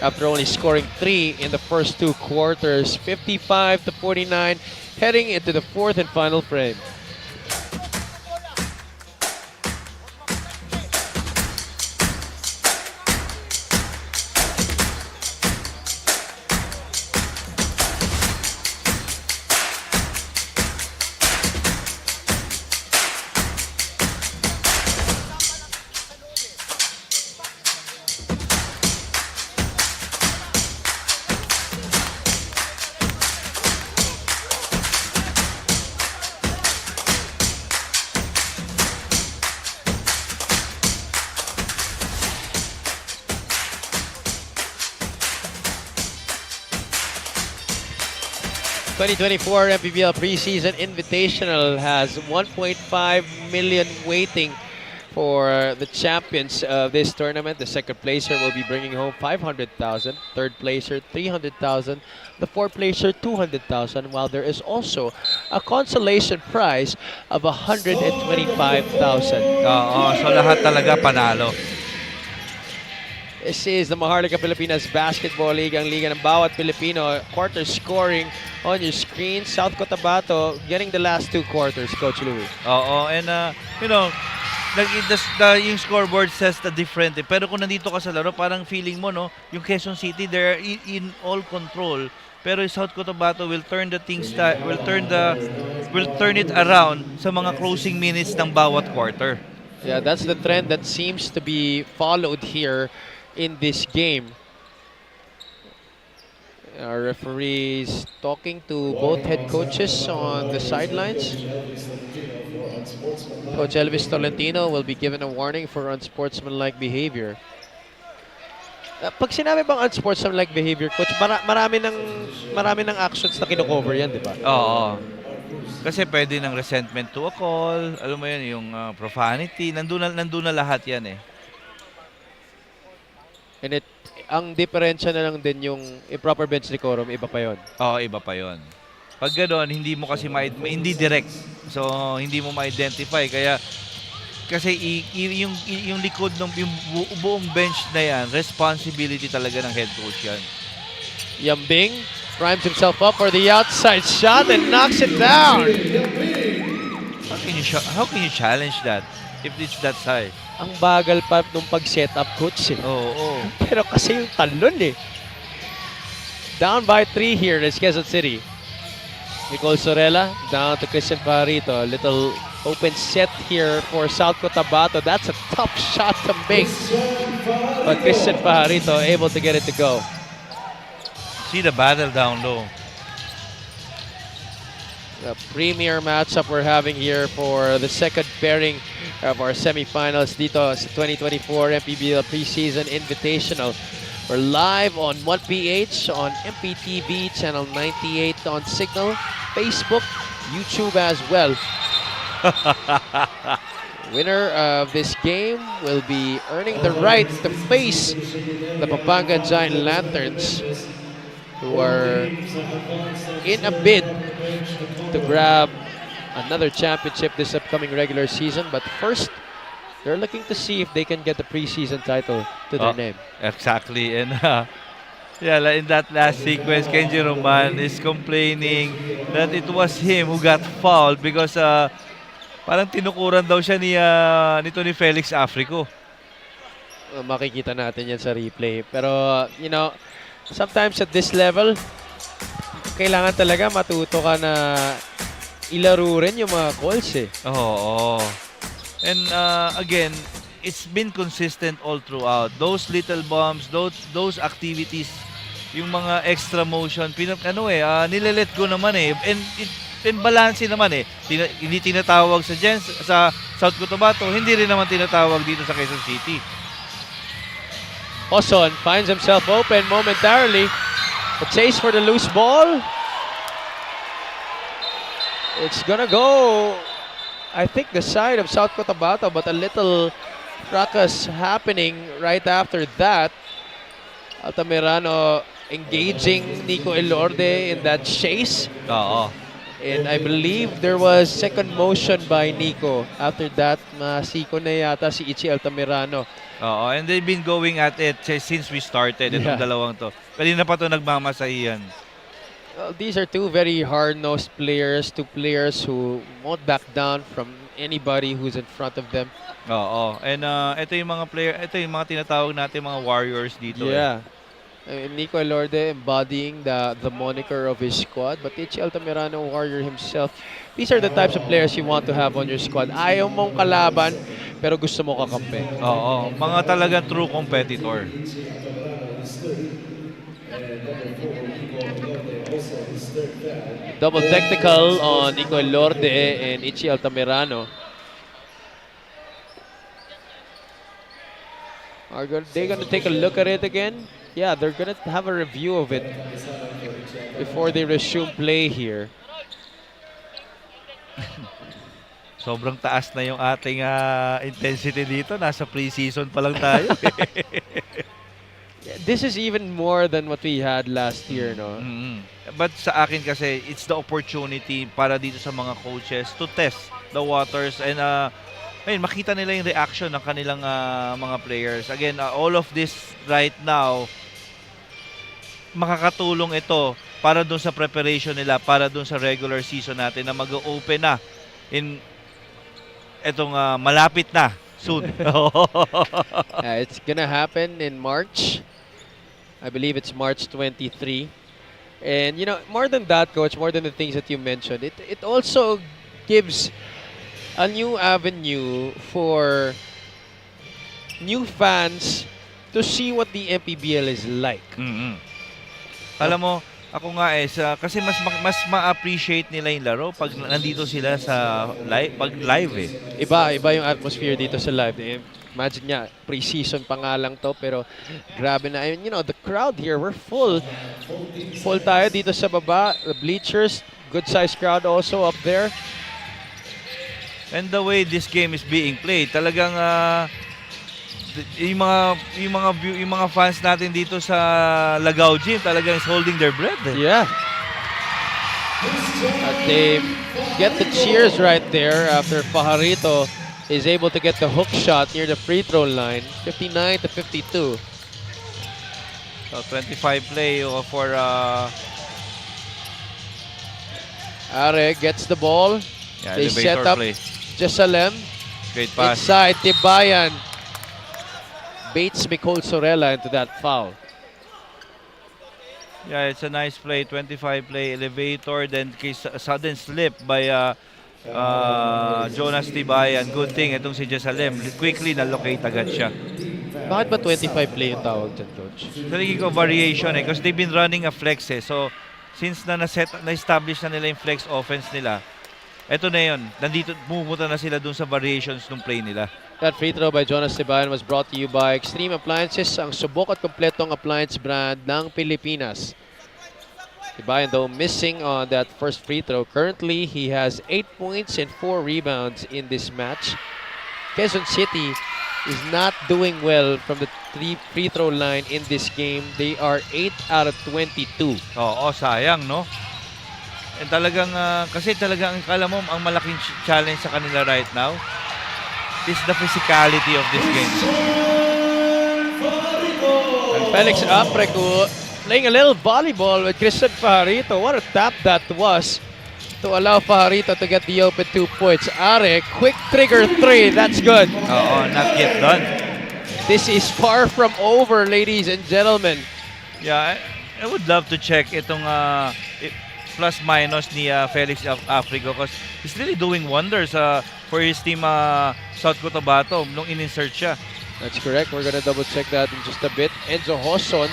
after only scoring 3 in the first 2 quarters. 55-49, heading into the 4th and final frame. 2024 MPBL Preseason Invitational has 1.5 million waiting for the champions of this tournament. The second placer will be bringing home 500,000, third placer 300,000, the fourth placer 200,000, while there is also a consolation prize of 125,000. Oo, so lahat talaga panalo. This is the Maharlika Pilipinas Basketball League, ang liga ng bawat Pilipino. Quarter scoring on your screen. South Cotabato getting the last 2 quarters, Coach Louie. Oo, and you know, yung scoreboard says the different. Pero kung nandito ka sa laro, parang feeling mo, no, yung Quezon City, they're in all control. Pero yung South Cotabato will turn the things will turn it around sa mga closing minutes ng bawat quarter. Yeah, that's the trend that seems to be followed here in this game. Our referees talking to both head coaches on the sidelines. Coach Elvis Tolentino will be given a warning for unsportsmanlike behavior. Pag sinabi bang unsportsmanlike behavior, Coach, marami ng actions na kino-cover yan, di ba? Oo. Kasi pwede ng resentment to a call, alam mo yun, yung profanity, nandun na lahat yan eh. And ang diferensya na lang din yung improper bench decorum, iba pa yon. Oo, iba pa yon. Pag gano'n, hindi mo kasi hindi direct. So, hindi mo ma-identify. Kaya, kasi yung likod ng yung buong bench na yan, responsibility talaga ng head coach yan. Yambing primes himself up for the outside shot and knocks it down. How can you challenge that if it's that high? Ang bagal pa nung pag-set up, Coach. Oo. Pero kasi yung talon eh. Down by 3 here is Quezon City. Nicole Sorella down to Christian Pajarito. A little open set here for South Cotabato. That's a tough shot to make. But Christian Pajarito able to get it to go. See the battle down low. The premier matchup we're having here for the second pairing of our semifinals dito sa 2024 MPBL Preseason Invitational. We're live on 1PH, on MPTV, Channel 98 on Signal, Facebook, YouTube as well. Winner of this game will be earning the right to face the Pampanga Giant Lanterns, who are in a bid to grab another championship this upcoming regular season. But first, they're looking to see if they can get the preseason title to their name. Exactly. And yeah, in that last sequence, Kenji Roman is complaining that it was him who got fouled because parang tinukuran daw siya nito ni Felix Africo. Makikita natin yan sa replay. Pero, you know, sometimes at this level, kailangan talaga matuto ka na ilaro rin yung mga calls eh. Oo. And again, it's been consistent all throughout. Those little bombs, those activities, yung mga extra motion, nilelet go naman eh. And balance naman eh. Hindi tinatawag sa South Cotabato, hindi rin naman tinatawag dito sa Quezon City. Oson finds himself open momentarily. A chase for the loose ball. It's gonna go, I think, the side of South Cotabato, but a little fracas happening right after that. Altamirano engaging Nico Elorde in that chase. Oo. And I believe there was second motion by Nico. After that, masiko na yata si Ichi Altamirano. Oo, and they've been going at it since we started, itong Yeah. dalawang to. Kanina pa to nagmamasahihan. Well, these are two very hard-nosed players, two players who won't back down from anybody who's in front of them. Oo, and ito yung mga player, ito yung mga tinatawag natin mga warriors dito. Yeah. Nico Elorde embodying the moniker of his squad, but Ichi Altamirano, warrior himself. These are the types of players you want to have on your squad. Ayaw mong kalaban, pero gusto mo kakampi. Oo, mga talagang true competitor. Double technical on Nico Elorde and Ichi Altamirano. They gonna take a look at it again? Yeah, they're gonna have a review of it before they resume play here. Sobrang taas na yung ating intensity dito. Nasa pre-season pa lang tayo. This is even more than what we had last year, no? But sa akin kasi, it's the opportunity para dito sa mga coaches to test the waters and ayun, makita nila yung reaction ng kanilang mga players. Again, all of this right now, makakatulong ito para dun sa preparation nila, para dun sa regular season natin na mag-open na in etong malapit na soon. It's gonna happen in March. I believe it's March 23. And you know, more than that, Coach, more than the things that you mentioned, it also gives a new avenue for new fans to see what the MPBL is like. Alam mo, ako nga kasi mas ma-appreciate nila yung laro pag nandito sila sa pag live Iba yung atmosphere dito sa live. Imagine niya, pre-season pa nga lang to, pero grabe na. You know, the crowd here, we're full. Full tayo dito sa baba. The bleachers, good-sized crowd also up there. And the way this game is being played, talagang yung mga fans natin dito sa Lagao Gym talagang is holding their breath. Yeah. But they get the cheers right there after Pajarito is able to get the hook shot near the free throw line, 59-52. So 25 play for Are gets the ball. They set up play. Jesalem. Great pass. Inside, Tibayan baits Nicole Sorella into that foul. Yeah, it's a nice play. 25 play, elevator, then sudden slip by Jonas Tibayan. Good thing, itong si Jesalem, quickly na-locate agad siya. Bakit ba 25 play yung tawag dyan, Coach? Talagin ko variation because they've been running a flex So, since na-establish na nila yung flex offense nila, eto na yun. Nandito, pumunta na sila dun sa variations ng play nila. That free throw by Jonas Tibayan was brought to you by Extreme Appliances, ang subok at kompletong appliance brand ng Pilipinas. Tibayan though missing on that first free throw. Currently, he has 8 points and 4 rebounds in this match. Quezon City is not doing well from the free throw line in this game. They are 8 out of 22. Oo, sayang, no? And talagang, kasi talagang, kala mo, ang malaking challenge sa kanila right now is the physicality of this game. And Felix Apreco playing a little volleyball with Christian Pajarito. What a tap that was to allow Pajarito to get the open 2 points. Are, quick trigger 3. That's good. Oo, not yet done. This is far from over, ladies and gentlemen. Yeah, I would love to check itong plus-minus ni Felix Africo because he's really doing wonders for his team South Cotabato nung in-insert siya. That's correct. We're gonna double check that in just a bit. Enzo Hoson,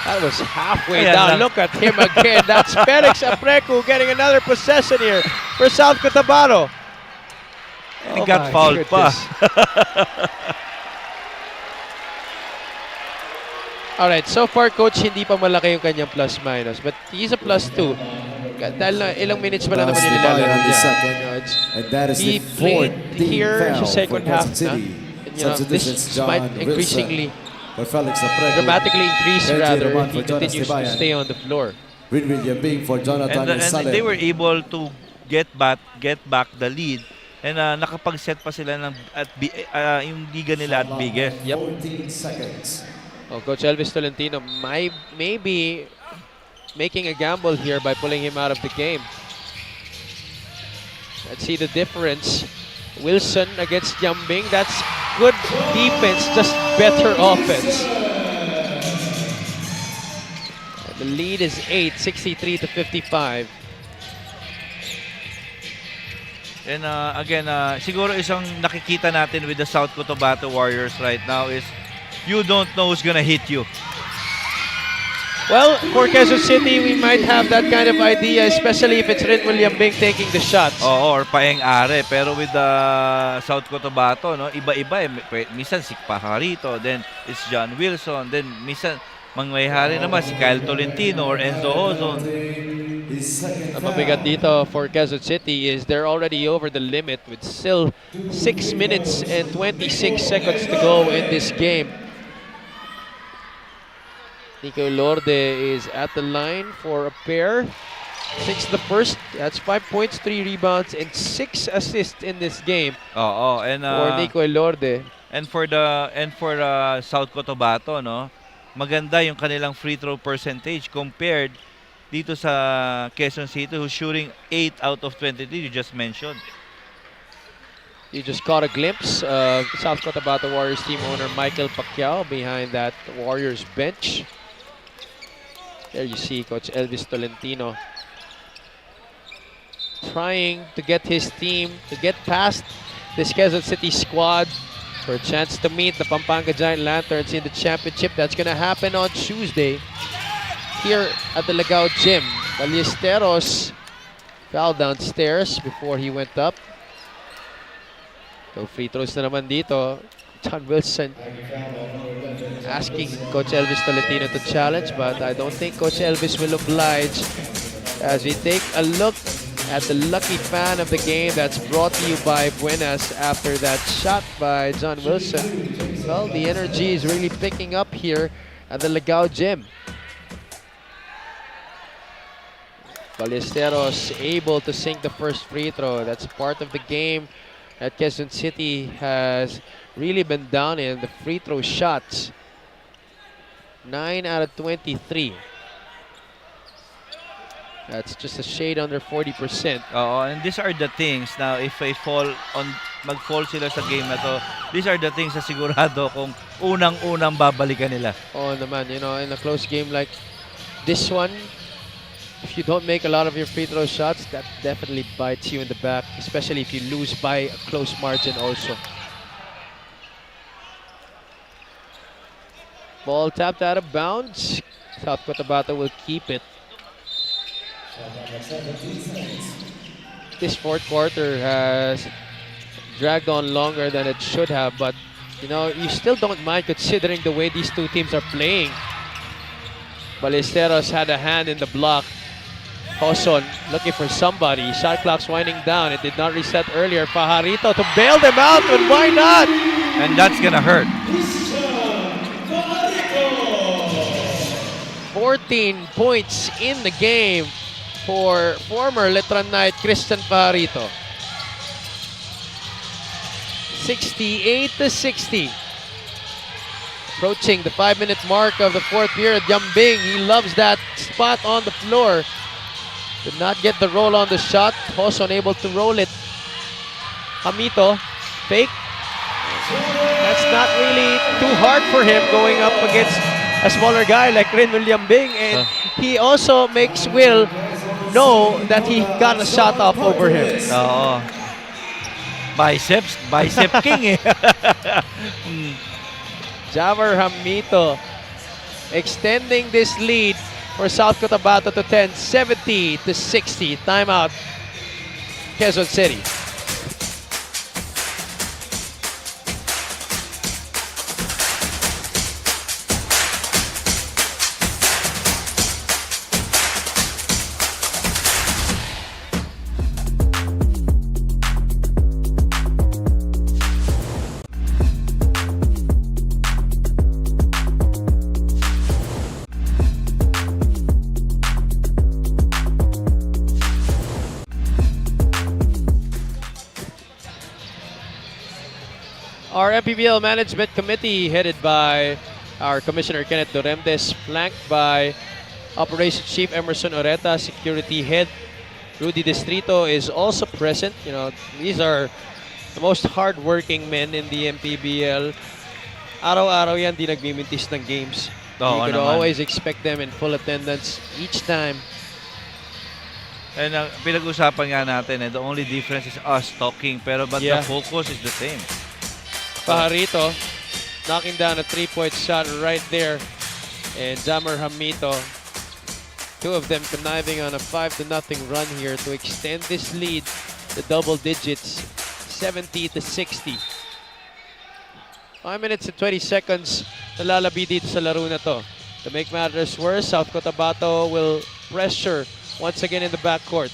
that was halfway Ayan down. lang. Look at him again. That's Felix Apreco getting another possession here for South Cotabato. He got fouled pa. Alright, so far, Coach, hindi pa malaki yung kanyang plus-minus. But he's a +2. Dahil na ilang minutes pa lang naman yung nilalaro on the niya. second. You know, And that is he the played 14th here foul sa second for half Quezon na. City. And Substitutions, this might John increasingly, For Felix Apreco. dramatically increase Benji rather Roman if he for Jonas continues to Tibayan. stay on the floor. William Bing for Jonathan And Salem. they were able to get back the lead. And nakapag-set pa sila ng yung liga nila at biggest. Yep. 14 seconds. Oh, Coach Elvis Tolentino may be making a gamble here by pulling him out of the game. Let's see the difference. Wilson against Yambing. That's good defense, just better offense. The lead is 8, 63 to 55. And again, siguro isang nakikita natin with the South Cotabato Warriors right now is you don't know who's gonna hit you. Well, for Quezon City, we might have that kind of idea, especially if it's Rin William Bing taking the shots. Oo, or Paeng Are. Pero with the South Cotabato, no, iba-iba. Minsan si Pajarito, then it's John Wilson, then minsan mangyayari naman si Kyle Tolentino or Enzo Ozon. Ang mabigat dito for Quezon City is they're already over the limit with still 6 minutes and 26 seconds to go in this game. Nico Lorde is at the line for a pair. Since the first, that's 5 points, 3 rebounds, and 6 assists in this game Oo, and for Nico Lorde. and for South Cotabato, no, maganda yung kanilang free throw percentage compared dito sa Quezon City who's shooting 8 out of 23 you just mentioned. You just caught a glimpse of South Cotabato Warriors team owner Michael Pacquiao behind that Warriors bench. There you see Coach Elvis Tolentino trying to get his team to get past this Quezon City squad for a chance to meet the Pampanga Giant Lanterns in the championship. That's going to happen on Tuesday here at the Lagao Gym. Ballesteros fell downstairs before he went up. So free throws na naman dito. John Wilson asking Coach Elvis Tolentino to challenge, but I don't think Coach Elvis will oblige as we take a look at the lucky fan of the game that's brought to you by Buenas after that shot by John Wilson. Well, the energy is really picking up here at the Lagao Gym. Ballesteros able to sink the first free throw. That's part of the game that Quezon City has really been down in the free throw shots. 9 out of 23. That's just a shade under 40%. Oo, and these are the things now if I mag-fall sila sa game na to, these are the things na sigurado kung unang-unang babalikan nila. Oh naman, you know, in a close game like this one, if you don't make a lot of your free throw shots, that definitely bites you in the back, especially if you lose by a close margin also. Ball tapped out of bounds. South Cotabato will keep it. This fourth quarter has dragged on longer than it should have, but you know, you still don't mind considering the way these two teams are playing. Ballesteros had a hand in the block. Joson looking for somebody. Shot clock's winding down. It did not reset earlier. Pajarito to bail them out, but why not? And that's gonna hurt. 14 points in the game for former Letran Knight Christian Pajarito. 68 to 60. Approaching the 5-minute mark of the fourth period. Yambing, he loves that spot on the floor. Did not get the roll on the shot. Also unable to roll it. Hamito, fake. That's not really too hard for him going up against a smaller guy like Rin William Bing. And he also makes Will know that he got a shot up over him. Oo. Bicep king eh. Javar Hamito extending this lead for South Cotabato to 10, 70 to 60. Timeout, Quezon City. Our MPBL Management Committee, headed by our Commissioner Kenneth Doremdes, flanked by Operations Chief Emerson Oreta, Security Head Rudy Distrito is also present. You know, these are the most hard-working men in the MPBL. Araw-araw yan, di nagmimintis ng games. Oo, You could naman. always expect them in full attendance each time. And pinag-usapan nga natin, the only difference is us talking, but Yeah. the focus is the same. Pajarito knocking down a three-point shot right there. And Jammer Hamito, two of them conniving on a 5-0 run here to extend this lead to double digits, 70-60. 5 minutes and 20 seconds nalalabi dito sa laro na to. To make matters worse, South Cotabato will pressure once again in the backcourt.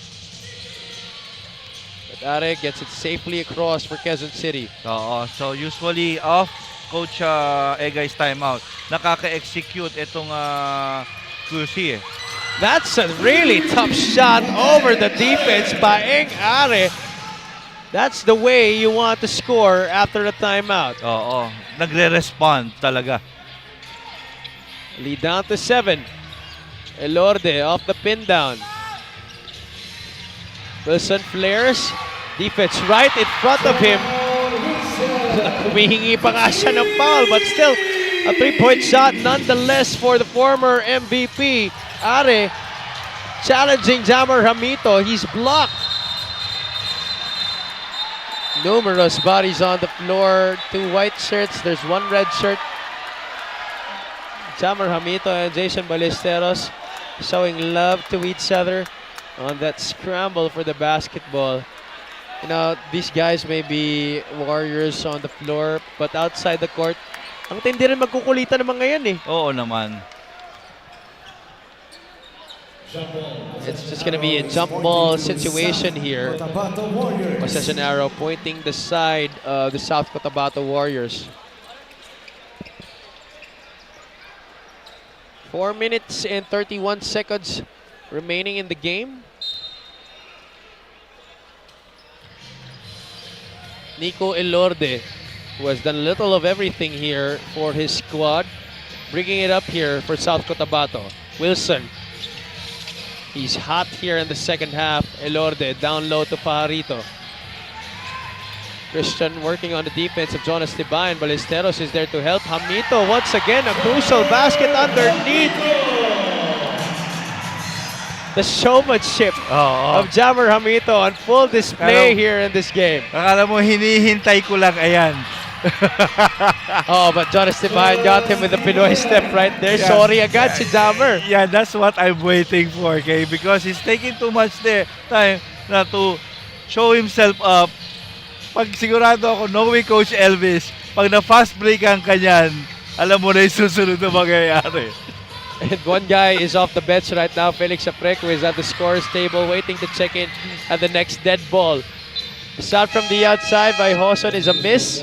But Are gets it safely across for Quezon City. Oo, so usually off Coach Egay's timeout, nakaka-execute itong QC. That's a really tough shot over the defense by Eng Are. That's the way you want to score after the timeout. Oo, nagre-respond talaga. Lead down to 7. Elorde off the pin down. Wilson flares. Defense right in front of him. Humihingi pa nga siya ng foul, but still a three-point shot nonetheless for the former MVP. Are challenging Jammer Hamito. He's blocked. Numerous bodies on the floor. 2 white shirts. There's 1 red shirt. Jammer Hamito and Jason Ballesteros showing love to each other on that scramble for the basketball. You know, these guys may be warriors on the floor, but outside the court, ang tindi rin magkukulitan naman ngayon eh. Oo naman. It's just gonna be a jump ball situation here. Possession arrow pointing the side of the South Cotabato Warriors. 4 minutes and 31 seconds remaining in the game. Nico Elorde, who has done a little of everything here for his squad, bringing it up here for South Cotabato. Wilson, he's hot here in the second half. Elorde down low to Pajarito. Christian working on the defense of Jonas Tibayan. Ballesteros is there to help. Hamito once again, a crucial basket underneath. The showmanship of Jammer Hamito on full display here in this game. Akala mo hinihintay ko lang, ayan. Oh, but Jonas Tibayan got him with a Pinoy step right there. Yeah. Sorry agad si Jammer. Yeah, that's what I'm waiting for, okay? Because he's taking too much time na to show himself up. Pag sigurado ako, knowing Coach Elvis, pag na-fast break ang kanyan, alam mo na yung susunod na mangyayari. And one guy is off the bench right now. Felix Apreco is at the scorer's table waiting to check in at the next dead ball. Shot from the outside by Hoson is a miss.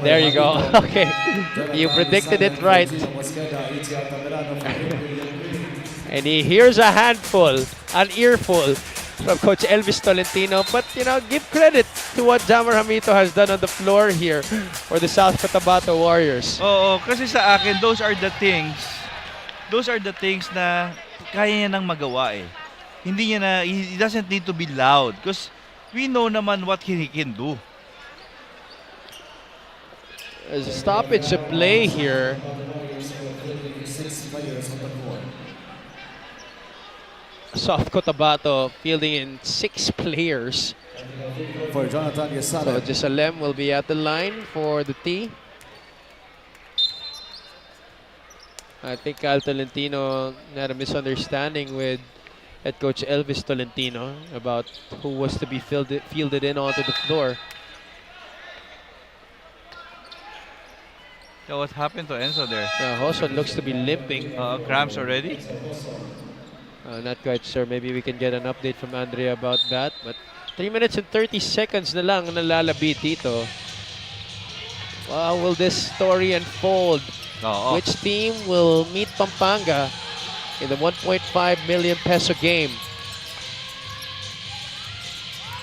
There you go. Okay. You predicted it right. And he hears a handful, an earful from Coach Elvis Tolentino. But, you know, give credit to what Jammer Hamito has done on the floor here for the South Cotabato Warriors. Oo, kasi sa akin, those are the things na kaya niya nang magawa eh. He doesn't need to be loud because we know naman what he can do. There's a stoppage of play here. South Cotabato fielding in 6 players. For Jonathan So Yasada. Jesalem will be at the line for the T. I think Cal Tolentino had a misunderstanding with head coach Elvis Tolentino about who was to be fielded in onto the floor. So what happened to Enzo there? Hoson looks to be limping. Cramps already? Not quite sure. Maybe we can get an update from Andrea about that. But 3 minutes and 30 seconds na lang nalalabit dito. How will this story unfold? Oo. Which team will meet Pampanga in the 1.5 million peso game?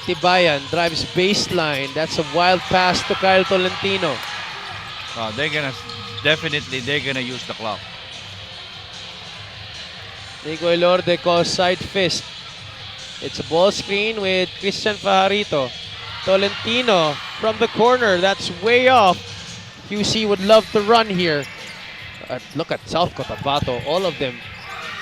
Tibayan drives baseline. That's a wild pass to Kyle Tolentino. They're gonna use the clock. Nico Elorde calls side fist. It's a ball screen with Christian Fajarito. Tolentino from the corner. That's way off. QC would love to run here. Look at South Cotabato. All of them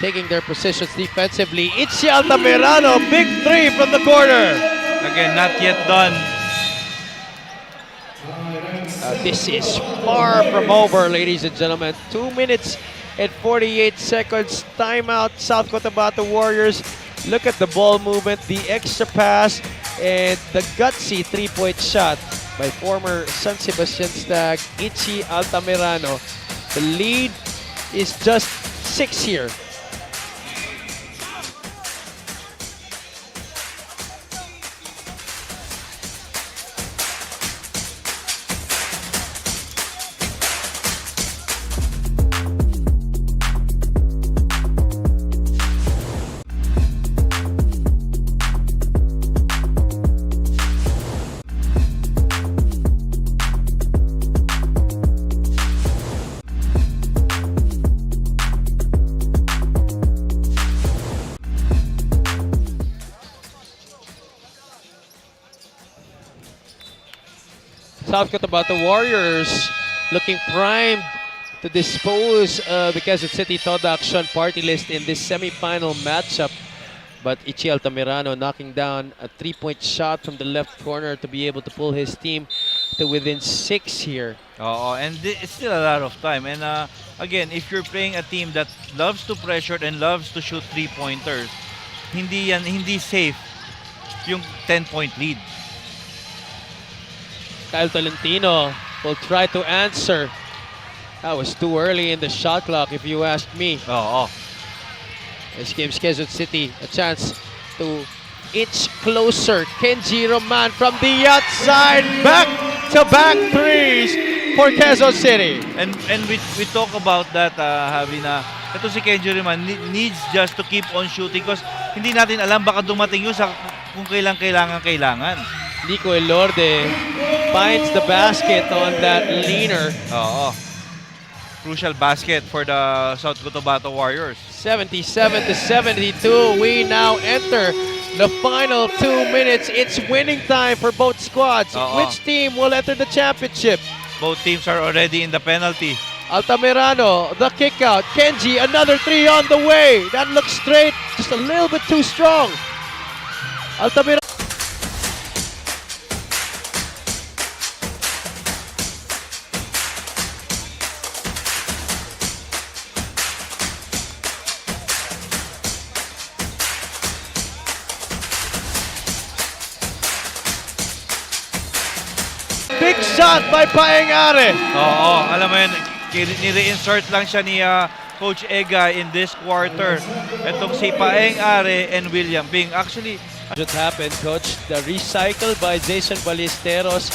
taking their positions defensively. Itzi Altamirano. Big three from the corner. Again, not yet done. This is far from over, ladies and gentlemen. 2 minutes and 48 seconds. Timeout, South Cotabato Warriors. Look at the ball movement, the extra pass, and the gutsy three-point shot by former San Sebastian Stag, Itzi Altamirano. The lead is just 6 here. South Cotabato Warriors looking primed to dispose of the Quezon City Todd Action party list in this semi-final matchup. But Itzi Altamirano knocking down a three-point shot from the left corner to be able to pull his team to within 6 here. And it's still a lot of time. And again, if you're playing a team that loves to pressure and loves to shoot three-pointers, hindi safe yung 10-point lead. Kyle Tolentino will try to answer. That was too early in the shot clock, if you ask me. This gives Quezon City a chance to inch closer. Kenji Roman from the outside, back-to-back threes for Quezon City. And we talk about that, Javi, na ito si Kenji Roman needs just to keep on shooting because hindi natin alam baka dumating yun sa kung kailangan. Nico Elorde finds the basket on that leaner. Crucial basket for the South Cotabato Warriors. 77-72. We now enter the final 2 minutes. It's winning time for both squads. Which team will enter the championship? Both teams are already in the penalty. Altamirano, the kick out. Kenji, another three on the way. That looks straight, just a little bit too strong. Altamirano. Big shot by Paengare. Alam mo yun, nire-insert lang siya ni Coach Ega in this quarter. Itong si Paengare and William Bing. Actually, What happened, Coach? The recycle by Jason Ballesteros.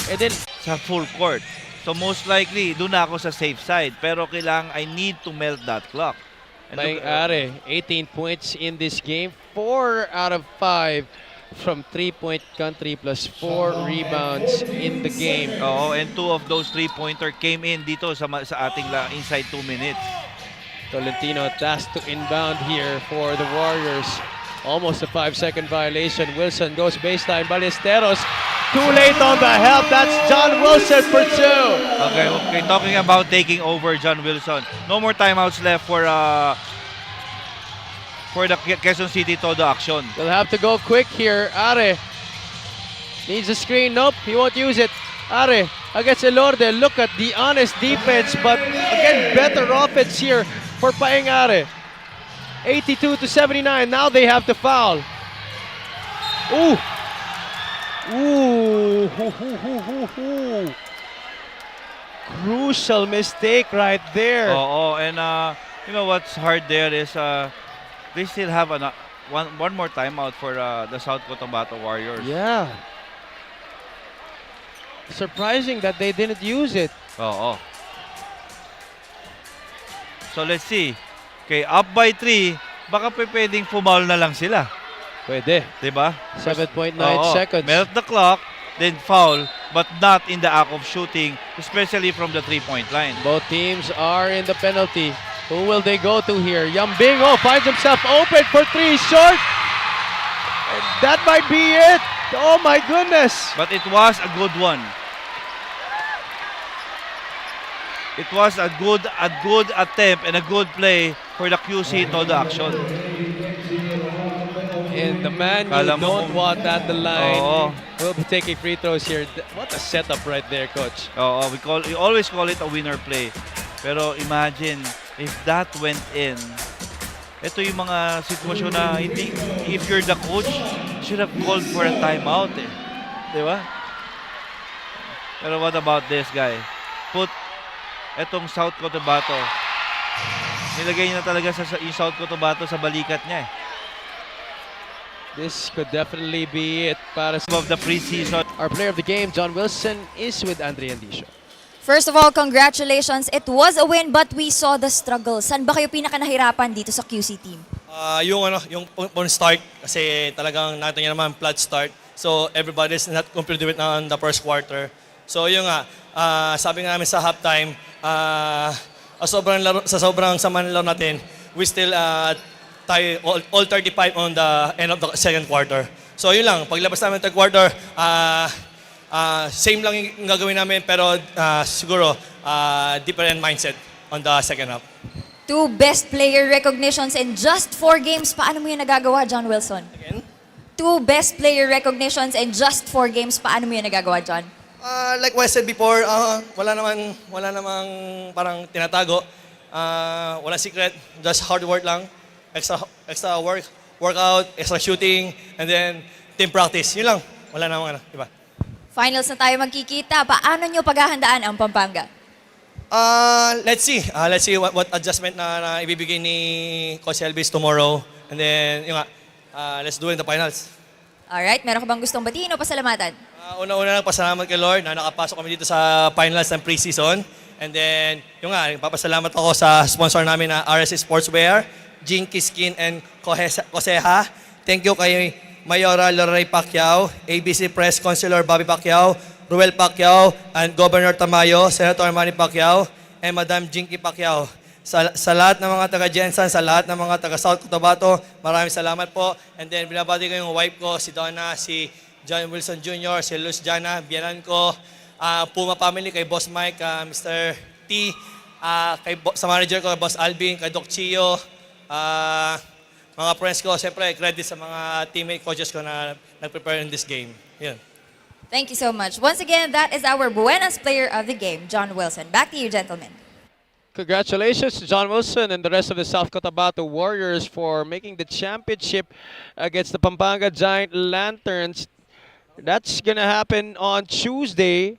And then, sa full court. So most likely, doon na ako sa safe side. Pero I need to melt that clock. And Paengare, 18 points in this game. 4 out of 5 from three-point country plus 4 rebounds in the game. And 2 of those three-pointer came in dito sa ating inside 2 minutes. Tolentino tasked to inbound here for the Warriors. Almost a 5-second violation. Wilson goes baseline. Ballesteros, too late on the help. That's John Wilson for 2. Okay. Talking about taking over John Wilson. No more timeouts left for the Quezon City Todo Action. They'll have to go quick here. Are needs a screen. Nope, he won't use it. Are against Elorde. Look at the honest defense, but again, better offense here for Paengare. 82-79. Now they have to foul. Ooh. Crucial mistake right there. And you know what's hard there is they still have one more timeout for the South Cotabato Warriors. Yeah. Surprising that they didn't use it. So let's see. Okay, up by 3, baka pwedeng fumaul na lang sila. Pwede. Diba? 7.9 Oo. seconds. Melt the clock, then foul, but not in the act of shooting, especially from the three-point line. Both teams are in the penalty. Who will they go to here? Yambingo finds himself open for three, short. And that might be it. Oh my goodness. But it was a good one. It was a good attempt and a good play for the QC to the action. And the man you Kala mo don't kung- want at the line Oo. will be taking free throws here. What a setup right there, coach. Oo, we always call it a winner play. Pero imagine if that went in. Ito yung mga sitwasyon na hindi, if you're the coach, should have called for a timeout eh. Di ba? Pero what about this guy? Put etong South Cotabato. Nilagay niya na talaga yung South Cotabato sa balikat niya eh. This could definitely be it para sa Of the preseason. our player of the game, John Wilson, is with Andre Andisio. First of all, congratulations. It was a win, but we saw the struggle. Saan ba kayo pinaka-nahirapan dito sa QC team? Yung on start kasi talagang nakita niyo naman flood start. So everybody's not completely with on the first quarter. So yun nga, sabi nga namin sa halftime, sa sobrang sama ng laro natin, we still tie all 35 on the end of the second quarter. So yun lang, paglabas namin third quarter, same lang yung gagawin namin pero siguro different mindset on the second half. 2 best player recognitions in just 4 games. Paano mo yun nagagawa, John Wilson? Again? 2 best player recognitions in just 4 games. Paano mo yun nagagawa, John? Like what I said before, wala namang parang tinatago. Wala secret, just hard work lang. Extra workout, extra shooting, and then team practice. Yun lang. Wala namang iba. Finals na tayo magkikita. Paano nyo paghahandaan ang Pampanga? Let's see. Let's see what adjustment na ibibigay ni Coach Elvis tomorrow. And then, yun nga, let's do it in the finals. Alright, meron ka bang gustong batiin o pasalamatan? Una-una lang, pasalamat kay Lord na nakapasok kami dito sa finals ng preseason. And then, yung nga, papasalamat ako sa sponsor namin na RSC Sportswear, Jinky Skin and Coseha. Thank you kay Mayora Lorray Pacquiao, ABC Press Consular Bobby Pacquiao, Ruel Pacquiao, and Governor Tamayo, Senator Manny Pacquiao, and Madam Jinky Pacquiao. Sa lahat ng mga taga-Jensan, sa lahat ng mga taga-South Cotabato, maraming salamat po. And then, binabati ko yung wife ko, si Donna, si John Wilson Jr., si Luz Jana, biyanan ko, Puma Family, kay Boss Mike, Mr. T, sa manager ko, Boss Alvin, kay Doc Chio, mga friends ko, siyempre, credit sa mga teammate coaches ko na nag-prepare in this game. Yun. Thank you so much. Once again, that is our Buenas player of the game, John Wilson. Back to you, gentlemen. Congratulations to John Wilson and the rest of the South Cotabato Warriors for making the championship against the Pampanga Giant Lanterns. That's going to happen on Tuesday.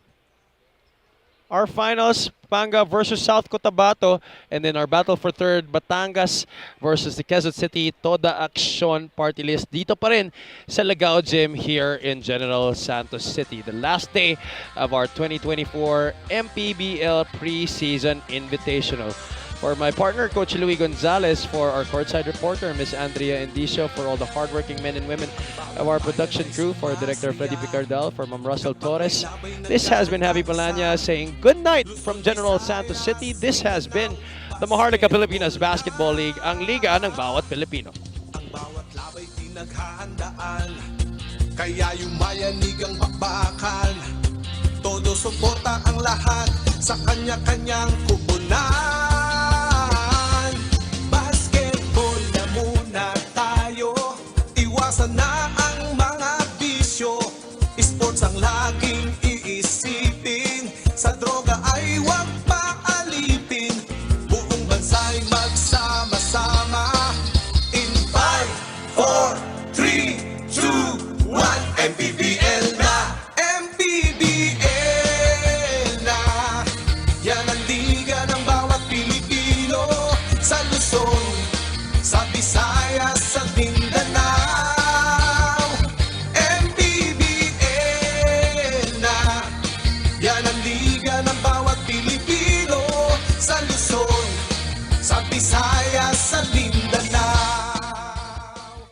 Our finals, Pampanga versus South Cotabato, and then our battle for third, Batangas versus the Quezon City Toda Action Party List. Dito pa rin sa Lagao Gym here in General Santos City. The last day of our 2024 MPBL Preseason Invitational. For my partner, Coach Louis Gonzalez, for our courtside reporter, Miss Andrea Indicio, for all the hardworking men and women of our production crew, for Director Freddy Picardel, for Ma'am Russell Torres. This has been Javi Palanya saying good night from General Santos City. This has been the Maharlika Pilipinas Basketball League, ang liga ng bawat Pilipino. Ang bawat labay pinaghahandaan, kaya yumayanig ang bakbakan. Todo suporta ang lahat sa kanya-kanyang kupunan. Basketball na muna tayo, iwasan na ang mga bisyo. Sports ang laging iisipin, sa droga ay huwag paalipin. Buong bansa'y magsama-sama. In 5, 4, 3, 2, 1, MPBL na! MPBL na! Yan ang liga ng bawat Pilipino, sa Luzon, sa Visayas, sa Mindanao. MPBL na! Yan ang liga ng bawat Pilipino, sa Luzon, sa Visayas,